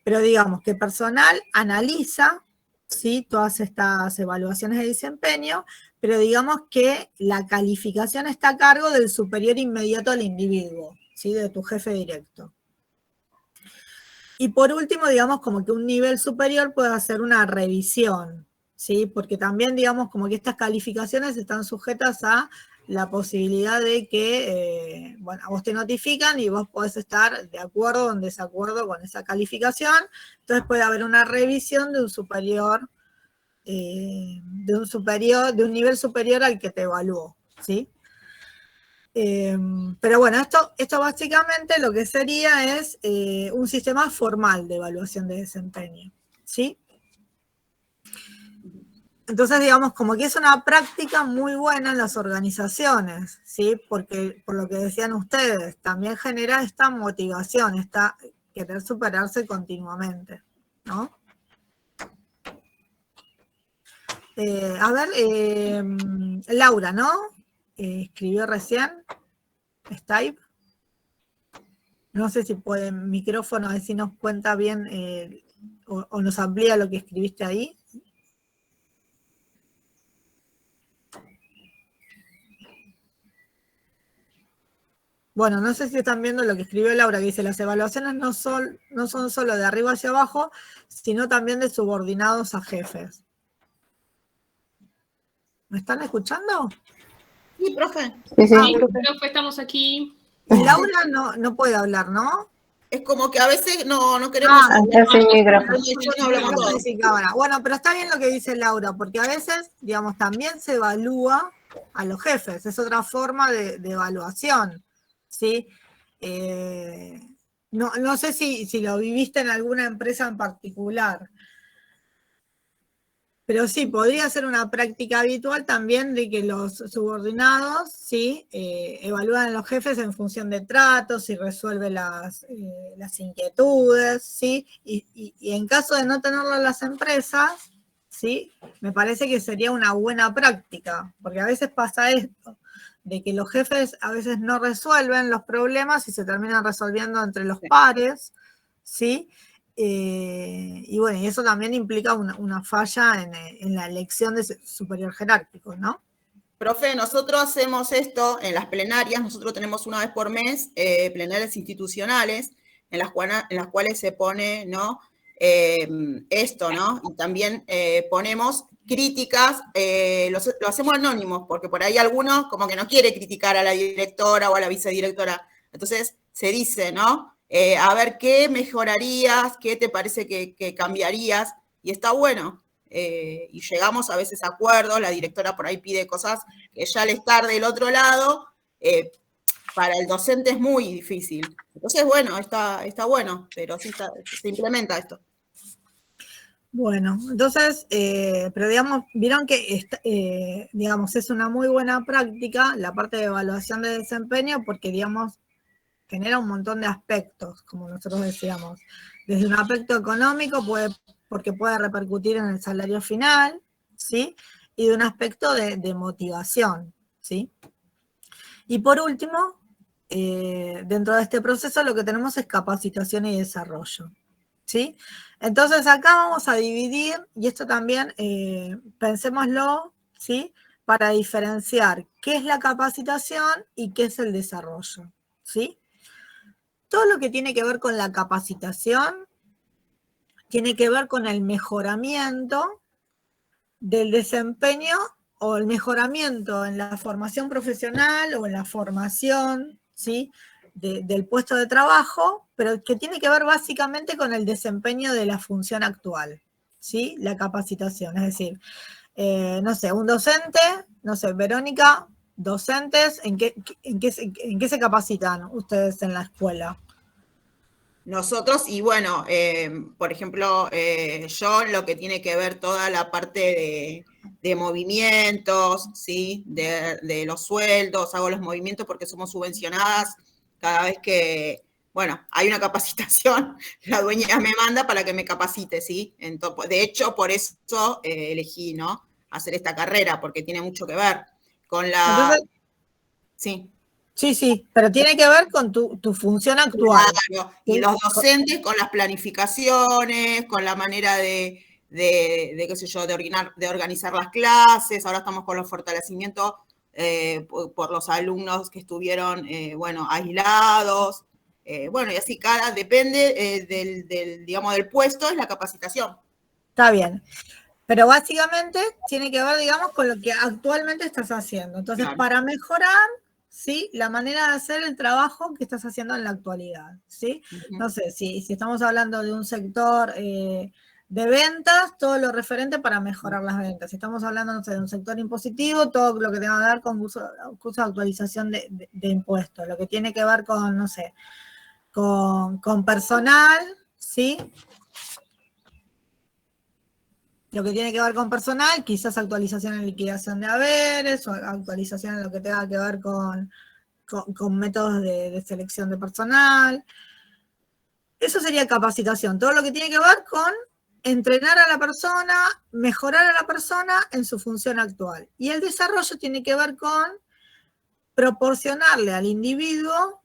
Pero digamos que personal analiza, ¿sí? Todas estas evaluaciones de desempeño, pero digamos que la calificación está a cargo del superior inmediato al individuo, ¿sí? De tu jefe directo. Y por último, digamos como que un nivel superior puede hacer una revisión, ¿sí? Porque también digamos como que estas calificaciones están sujetas a la posibilidad de que, bueno, a vos te notifican y vos podés estar de acuerdo o en desacuerdo con esa calificación. Entonces puede haber una revisión de un superior, de un nivel superior al que te evaluó, ¿sí? Pero bueno, esto básicamente lo que sería es un sistema formal de evaluación de desempeño, ¿sí? Entonces, digamos, como que es una práctica muy buena en las organizaciones, ¿sí? Porque, por lo que decían ustedes, también genera esta motivación, esta querer superarse continuamente, ¿no? A ver, Laura, ¿no? Escribió recién, Skype. No sé si puede micrófono, a ver si nos cuenta bien o nos amplía lo que escribiste ahí. Bueno, no sé si están viendo lo que escribió Laura, que dice, las evaluaciones no son solo de arriba hacia abajo, sino también de subordinados a jefes. ¿Me están escuchando? Sí, profe. Sí, sí. Ah, Sí, profe. profe, estamos aquí. Y Laura no puede hablar, ¿no? Es como que a veces no queremos Ah, hablar. está sin micrófono. Yo no hablamos No todos. sin cámara. Bueno, pero está bien lo que dice Laura, porque a veces, digamos, también se evalúa a los jefes, es otra forma de evaluación, ¿sí? No sé si lo viviste en alguna empresa en particular, pero sí, podría ser una práctica habitual también de que los subordinados, ¿sí? Evalúan a los jefes en función de tratos y resuelve las inquietudes, ¿sí? Y en caso de no tenerlo en las empresas, ¿sí? Me parece que sería una buena práctica, porque a veces pasa esto, de que los jefes a veces no resuelven los problemas y se terminan resolviendo entre los pares, ¿sí? Y bueno, y eso también implica una falla en la elección de superior jerárquico, ¿no? Profe, nosotros hacemos esto en las plenarias, nosotros tenemos una vez por mes plenarias institucionales en las cuales se pone, ¿no? Esto, ¿no? Y también ponemos críticas, lo hacemos anónimos, porque por ahí algunos como que no quiere criticar a la directora o a la vicedirectora. Entonces se dice, ¿no? A ver, ¿qué mejorarías? ¿Qué te parece que cambiarías? Y está bueno. Y llegamos a veces a acuerdos, la directora por ahí pide cosas que ya al estar del otro lado, para el docente es muy difícil. Entonces, bueno, está bueno, pero sí se implementa esto. Bueno, entonces, pero digamos, vieron que digamos, es una muy buena práctica la parte de evaluación de desempeño porque, digamos, genera un montón de aspectos, como nosotros decíamos. Desde un aspecto económico, porque puede repercutir en el salario final, ¿sí? Y de un aspecto de motivación, ¿sí? Y por último, dentro de este proceso lo que tenemos es capacitación y desarrollo, ¿sí? Entonces acá vamos a dividir, y esto también pensémoslo, ¿sí? Para diferenciar qué es la capacitación y qué es el desarrollo, ¿sí? Todo lo que tiene que ver con la capacitación tiene que ver con el mejoramiento del desempeño o el mejoramiento en la formación profesional o en la formación, ¿sí? Del puesto de trabajo, pero que tiene que ver básicamente con el desempeño de la función actual, ¿sí? La capacitación, es decir, no sé, un docente, no sé, Verónica, docentes, ¿en qué se capacitan ustedes en la escuela? Nosotros, y bueno, por ejemplo, yo lo que tiene que ver toda la parte de movimientos, ¿sí? De los sueldos, hago los movimientos porque somos subvencionadas cada vez que, bueno, hay una capacitación, la dueña me manda para que me capacite, ¿sí? Entonces, de hecho, por eso elegí, ¿no? Hacer esta carrera, porque tiene mucho que ver con la... Entonces, sí. sí, pero tiene que ver con tu función actual. Claro, y los docentes con las planificaciones, con la manera de qué sé yo, de organizar las clases. Ahora estamos con los fortalecimientos por los alumnos que estuvieron, bueno, aislados. Bueno, y así depende digamos, del puesto, es la capacitación. Está bien. Pero básicamente tiene que ver, digamos, con lo que actualmente estás haciendo. Entonces, Claro. para mejorar, ¿sí? La manera de hacer el trabajo que estás haciendo en la actualidad, ¿sí? No sé, si estamos hablando de un sector de ventas, todo lo referente para mejorar las ventas. Si estamos hablando, no sé, de un sector impositivo, todo lo que tenga que ver con curso de actualización de impuestos, lo que tiene que ver con, no sé, con personal, ¿sí? Lo que tiene que ver con personal, quizás actualización en liquidación de haberes o actualización en lo que tenga que ver con métodos de selección de personal. Eso sería capacitación. Todo lo que tiene que ver con entrenar a la persona, mejorar a la persona en su función actual. Y el desarrollo tiene que ver con proporcionarle al individuo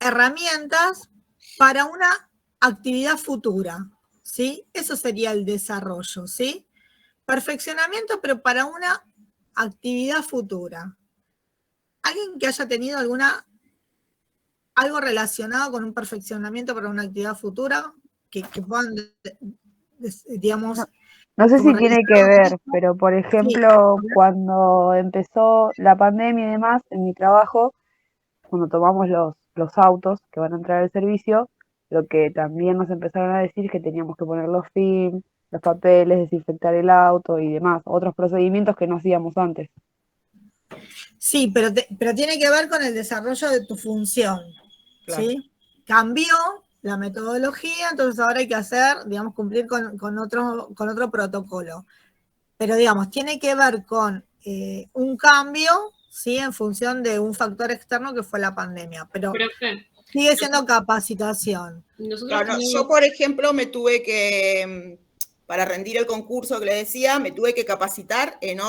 herramientas para una actividad futura. ¿Sí? Eso sería el desarrollo, ¿sí? Perfeccionamiento, pero para una actividad futura. alguien que haya tenido algo relacionado con un perfeccionamiento para una actividad futura, que puedan, digamos... No sé si como tiene que realizar- ver, pero por ejemplo, cuando empezó la pandemia y demás, en mi trabajo, cuando tomamos los autos que van a entrar al servicio, lo que también nos empezaron a decir es que teníamos que poner los film, los papeles, desinfectar el auto y demás, otros procedimientos que no hacíamos antes. Sí, pero tiene que ver con el desarrollo de tu función, Claro. ¿sí? Cambió la metodología, entonces ahora hay que hacer, digamos, cumplir con otro protocolo. Pero, digamos, tiene que ver con un cambio, ¿sí? En función de un factor externo que fue la pandemia, pero Profe, sigue siendo capacitación. nosotros Claro, yo, tenemos... por ejemplo, me tuve que, para rendir el concurso que le decía, me tuve que capacitar en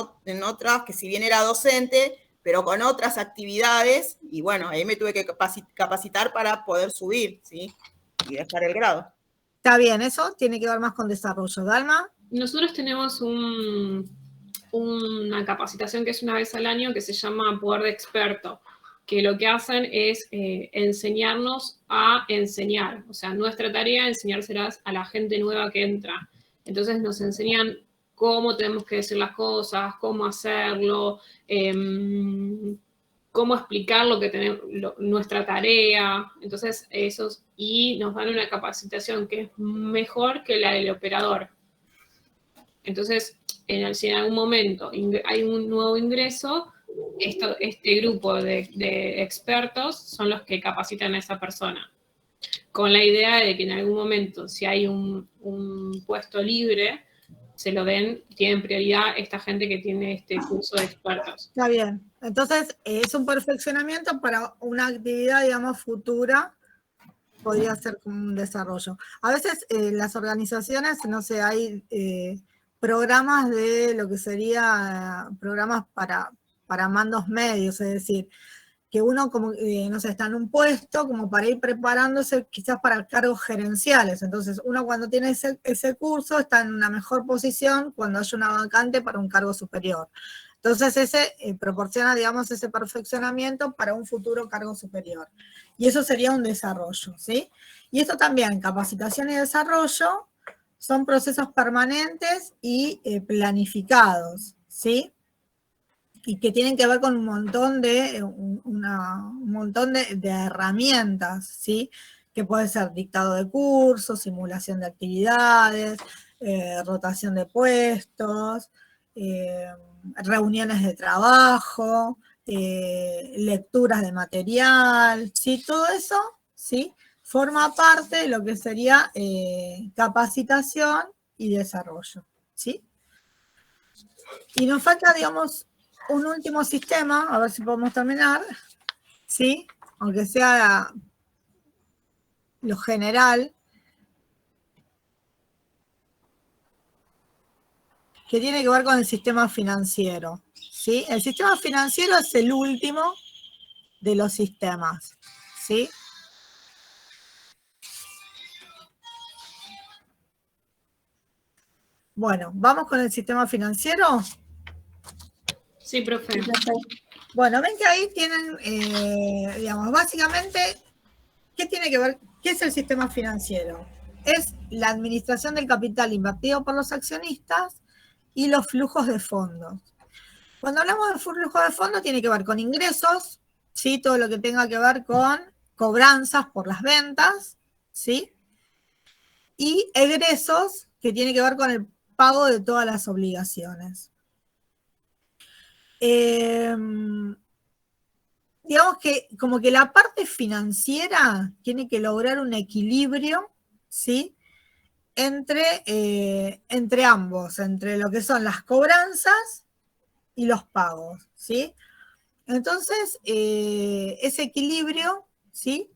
otras, que si bien era docente, pero con otras actividades, y bueno, ahí me tuve que capacitar para poder subir, ¿sí? Y dejar el grado. Está bien, eso tiene que ver más con desarrollo. ¿Dalma? Nosotros tenemos una capacitación que es una vez al año que se llama Poder de Experto, que lo que hacen es enseñarnos a enseñar. O sea, nuestra tarea es enseñárselas a la gente nueva que entra. Entonces nos enseñan cómo tenemos que decir las cosas, cómo hacerlo, cómo explicar lo que tenemos, nuestra tarea. Entonces, y nos dan una capacitación que es mejor que la del operador. Entonces, si en algún momento hay un nuevo ingreso, este grupo de expertos son los que capacitan a esa persona, con la idea de que en algún momento, si hay un puesto libre, se lo tienen prioridad esta gente que tiene este curso de expertos. Está bien. Entonces, es un perfeccionamiento para una actividad, digamos, futura, podría ser como un desarrollo. A veces las organizaciones, no sé, hay programas de lo que sería programas para mandos medios, es decir, que uno como, no sé, está en un puesto como para ir preparándose quizás para cargos gerenciales. Entonces, uno cuando tiene ese curso está en una mejor posición cuando haya una vacante para un cargo superior. Entonces, ese proporciona, digamos, ese perfeccionamiento para un futuro cargo superior. Y eso sería un desarrollo, ¿sí? Y esto también, capacitación y desarrollo, son procesos permanentes y planificados, ¿sí? Y que tienen que ver con un montón de herramientas, ¿sí? Que puede ser dictado de cursos, simulación de actividades, rotación de puestos, reuniones de trabajo, lecturas de material, ¿sí? Todo eso, ¿sí? Forma parte de lo que sería capacitación y desarrollo, ¿sí? Y nos falta, digamos, un último sistema, a ver si podemos terminar, ¿sí? Aunque sea lo general, que tiene que ver con el sistema financiero, ¿sí? El sistema financiero es el último de los sistemas, ¿sí? Bueno, ¿vamos con el sistema financiero? Sí, profe. Bueno, ven que ahí tienen, digamos, básicamente, ¿qué tiene que ver? ¿Qué es el sistema financiero? Es la administración del capital invertido por los accionistas y los flujos de fondos. Cuando hablamos de flujos de fondos, tiene que ver con ingresos, ¿sí? Todo lo que tenga que ver con cobranzas por las ventas, ¿sí? Y egresos, que tiene que ver con el pago de todas las obligaciones. Digamos que como que la parte financiera tiene que lograr un equilibrio, ¿sí? Entre ambos, entre lo que son las cobranzas y los pagos, ¿sí? Entonces, ese equilibrio, ¿sí?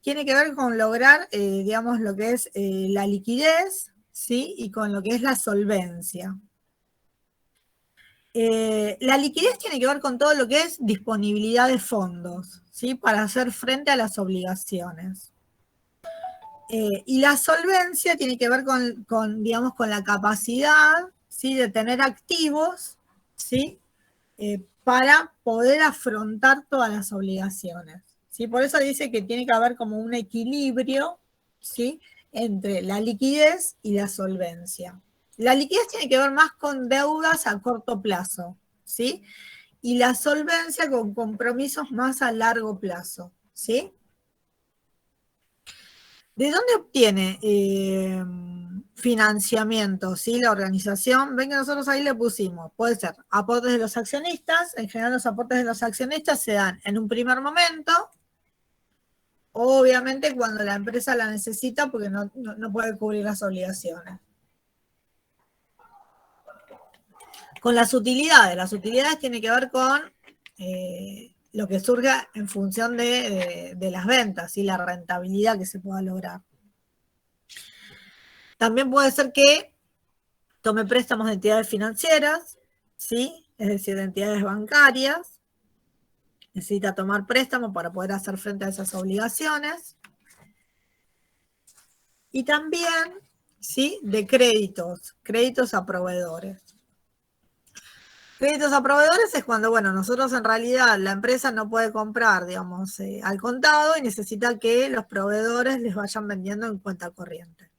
Tiene que ver con lograr, digamos, lo que es la liquidez, ¿sí? Y con lo que es la solvencia. La liquidez tiene que ver con todo lo que es disponibilidad de fondos, ¿sí? Para hacer frente a las obligaciones. Y la solvencia tiene que ver digamos, con la capacidad, ¿sí? De tener activos, ¿sí? para poder afrontar todas las obligaciones, ¿sí? Por eso dice que tiene que haber como un equilibrio, ¿sí?, entre la liquidez y la solvencia. La liquidez tiene que ver más con deudas a corto plazo, ¿sí?, y la solvencia con compromisos más a largo plazo, ¿sí? ¿De dónde obtiene financiamiento, ¿sí?, la organización? Ven que nosotros ahí le pusimos, puede ser aportes de los accionistas. En general los aportes de los accionistas se dan en un primer momento, obviamente cuando la empresa la necesita porque no puede cubrir las obligaciones. Con las utilidades tienen que ver con lo que surja en función de las ventas y la rentabilidad que se pueda lograr. También puede ser que tome préstamos de entidades financieras, ¿sí?, es decir, de entidades bancarias. Necesita tomar préstamo para poder hacer frente a esas obligaciones. Y también, ¿sí?, de créditos a proveedores. Créditos a proveedores es cuando, bueno, nosotros en realidad la empresa no puede comprar, digamos, al contado y necesita que los proveedores les vayan vendiendo en cuenta corriente.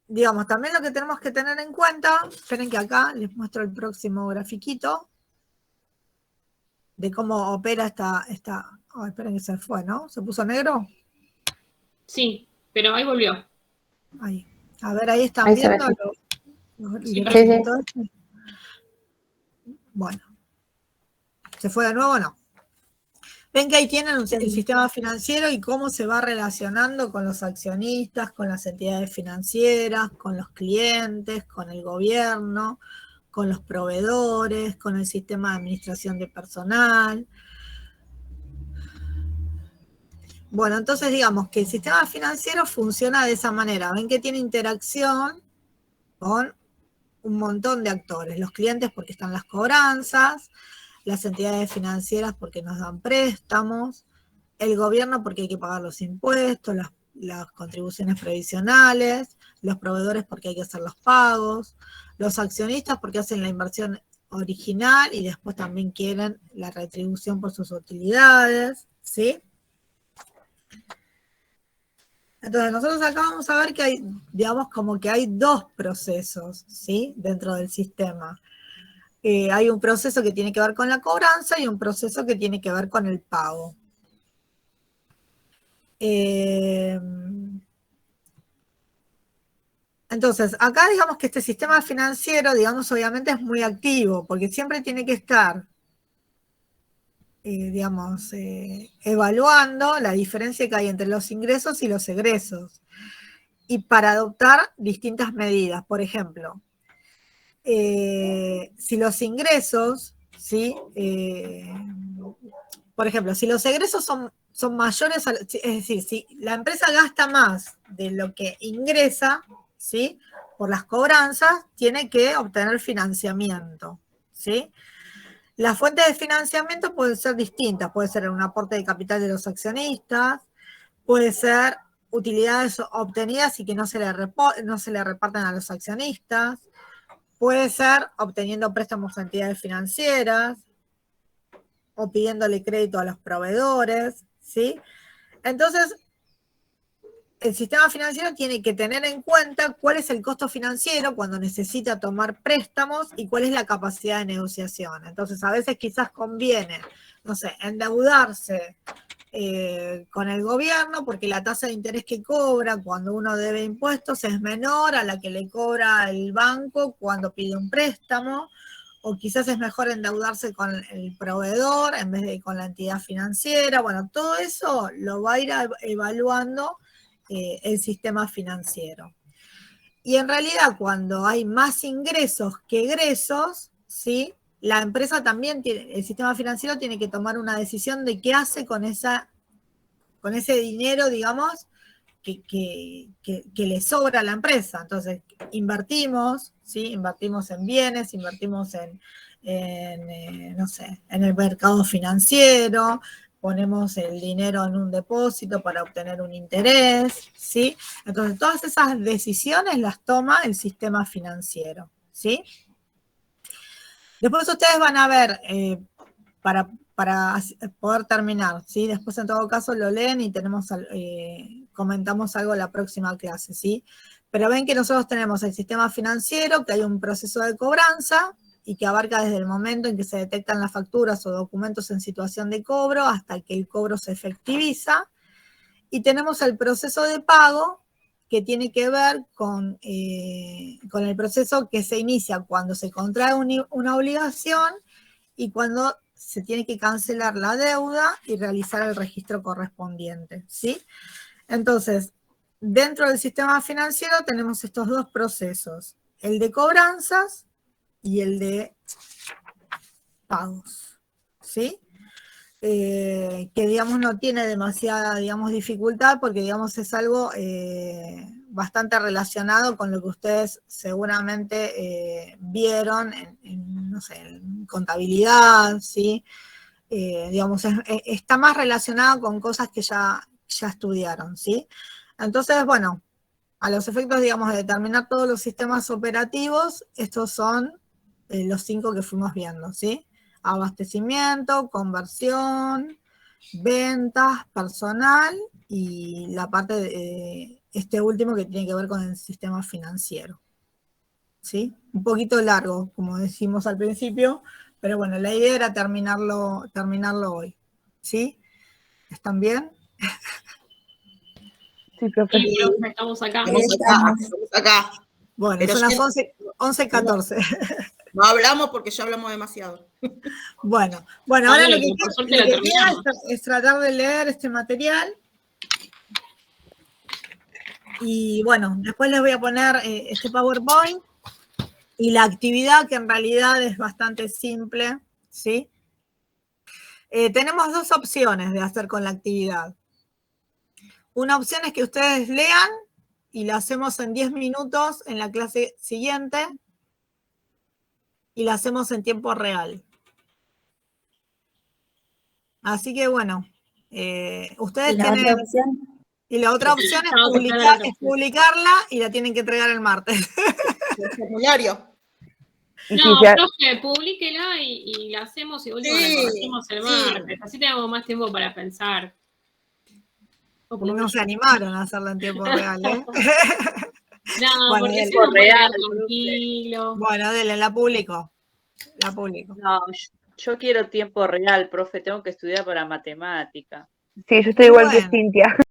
Digamos, también lo que tenemos que tener en cuenta, esperen que acá les muestro el próximo grafiquito de cómo opera esta oh, esperen que se fue, ¿no? ¿Se puso negro? Sí, pero ahí volvió. Ahí. A ver, ahí están Ahí se ve, viendo sí. el gráfico este. Bueno. ¿Se fue de nuevo? No. Ven que ahí tienen el sistema financiero y cómo se va relacionando con los accionistas, con las entidades financieras, con los clientes, con el gobierno, con los proveedores, con el sistema de administración de personal. Bueno, entonces digamos que el sistema financiero funciona de esa manera. Ven que tiene interacción con un montón de actores. Los clientes porque están las cobranzas, las entidades financieras porque nos dan préstamos, el gobierno porque hay que pagar los impuestos, las contribuciones previsionales, los proveedores porque hay que hacer los pagos, los accionistas porque hacen la inversión original y después también quieren la retribución por sus utilidades, ¿sí? Entonces nosotros acá vamos a ver que hay, digamos, como que hay dos procesos, ¿sí?, dentro del sistema. Hay un proceso que tiene que ver con la cobranza y un proceso que tiene que ver con el pago. Entonces, acá digamos que este sistema financiero, digamos, obviamente es muy activo, porque siempre tiene que estar, digamos, evaluando la diferencia que hay entre los ingresos y los egresos. Y para adoptar distintas medidas, por ejemplo, si los ingresos, ¿sí?, por ejemplo, si los egresos son mayores, es decir, si la empresa gasta más de lo que ingresa, ¿sí?, por las cobranzas, tiene que obtener financiamiento, ¿sí? Las fuentes de financiamiento pueden ser distintas, puede ser un aporte de capital de los accionistas, puede ser utilidades obtenidas y que no se le reparten a los accionistas, puede ser obteniendo préstamos a entidades financieras o pidiéndole crédito a los proveedores, ¿sí? Entonces, el sistema financiero tiene que tener en cuenta cuál es el costo financiero cuando necesita tomar préstamos y cuál es la capacidad de negociación. Entonces, a veces quizás conviene, no sé, endeudarse con el gobierno porque la tasa de interés que cobra cuando uno debe impuestos es menor a la que le cobra el banco cuando pide un préstamo, o quizás es mejor endeudarse con el proveedor en vez de con la entidad financiera. Bueno, todo eso lo va a ir evaluando el sistema financiero. Y en realidad cuando hay más ingresos que egresos, ¿sí?, la empresa también tiene, el sistema financiero tiene que tomar una decisión de qué hace con ese dinero, digamos, que le sobra a la empresa. Entonces, invertimos, ¿sí?, invertimos en bienes, invertimos no sé, en el mercado financiero, ponemos el dinero en un depósito para obtener un interés, ¿sí? Entonces, todas esas decisiones las toma el sistema financiero, ¿sí? Después ustedes van a ver, para poder terminar, ¿sí? Después en todo caso lo leen y comentamos algo en la próxima clase, ¿sí? Pero ven que nosotros tenemos el sistema financiero, que hay un proceso de cobranza y que abarca desde el momento en que se detectan las facturas o documentos en situación de cobro hasta que el cobro se efectiviza. Y tenemos el proceso de pago, que tiene que ver con el proceso que se inicia cuando se contrae una obligación y cuando se tiene que cancelar la deuda y realizar el registro correspondiente, ¿sí? Entonces, dentro del sistema financiero tenemos estos dos procesos, el de cobranzas y el de pagos, ¿sí? Que digamos no tiene demasiada, digamos, dificultad porque digamos es algo bastante relacionado con lo que ustedes seguramente vieron no sé, en contabilidad, ¿sí? Digamos, está más relacionado con cosas que ya estudiaron, ¿sí? Entonces, bueno, a los efectos, digamos, de determinar todos los sistemas operativos, estos son los 5 que fuimos viendo, ¿sí? Abastecimiento, conversión, ventas, personal y la parte de este último que tiene que ver con el sistema financiero, ¿sí? Un poquito largo, como decimos al principio, pero bueno, la idea era terminarlo hoy, ¿sí? ¿Están bien? Sí, profe. Sí, profe, estamos acá. Estamos acá. Bueno, Pero son ya las 11:14. no hablamos porque ya hablamos demasiado. Bueno, ahora lo que por suerte queda terminamos. es tratar de leer este material. Y bueno, después les voy a poner este PowerPoint y la actividad, que en realidad es bastante simple, ¿sí? Tenemos dos opciones de hacer con la actividad. Una opción es que ustedes lean y la hacemos en 10 minutos en la clase siguiente y la hacemos en tiempo real. Así que bueno, ustedes ¿Y la tienen... otra opción? Y la otra opción es publicarla y la tienen que entregar el martes. El formulario. Y No, si ya- profe, publíquela y la hacemos y último la corregimos el martes. Así tenemos más tiempo para pensar. O por lo No menos se yo. animaron a hacerla en tiempo real, ¿eh? No, Bueno, porque dele. si no real, tranquilo. Bueno, dele, la publico. La publico. No, yo quiero tiempo real, profe, tengo que estudiar para matemática. sí, yo estoy igual que Bueno. Cintia.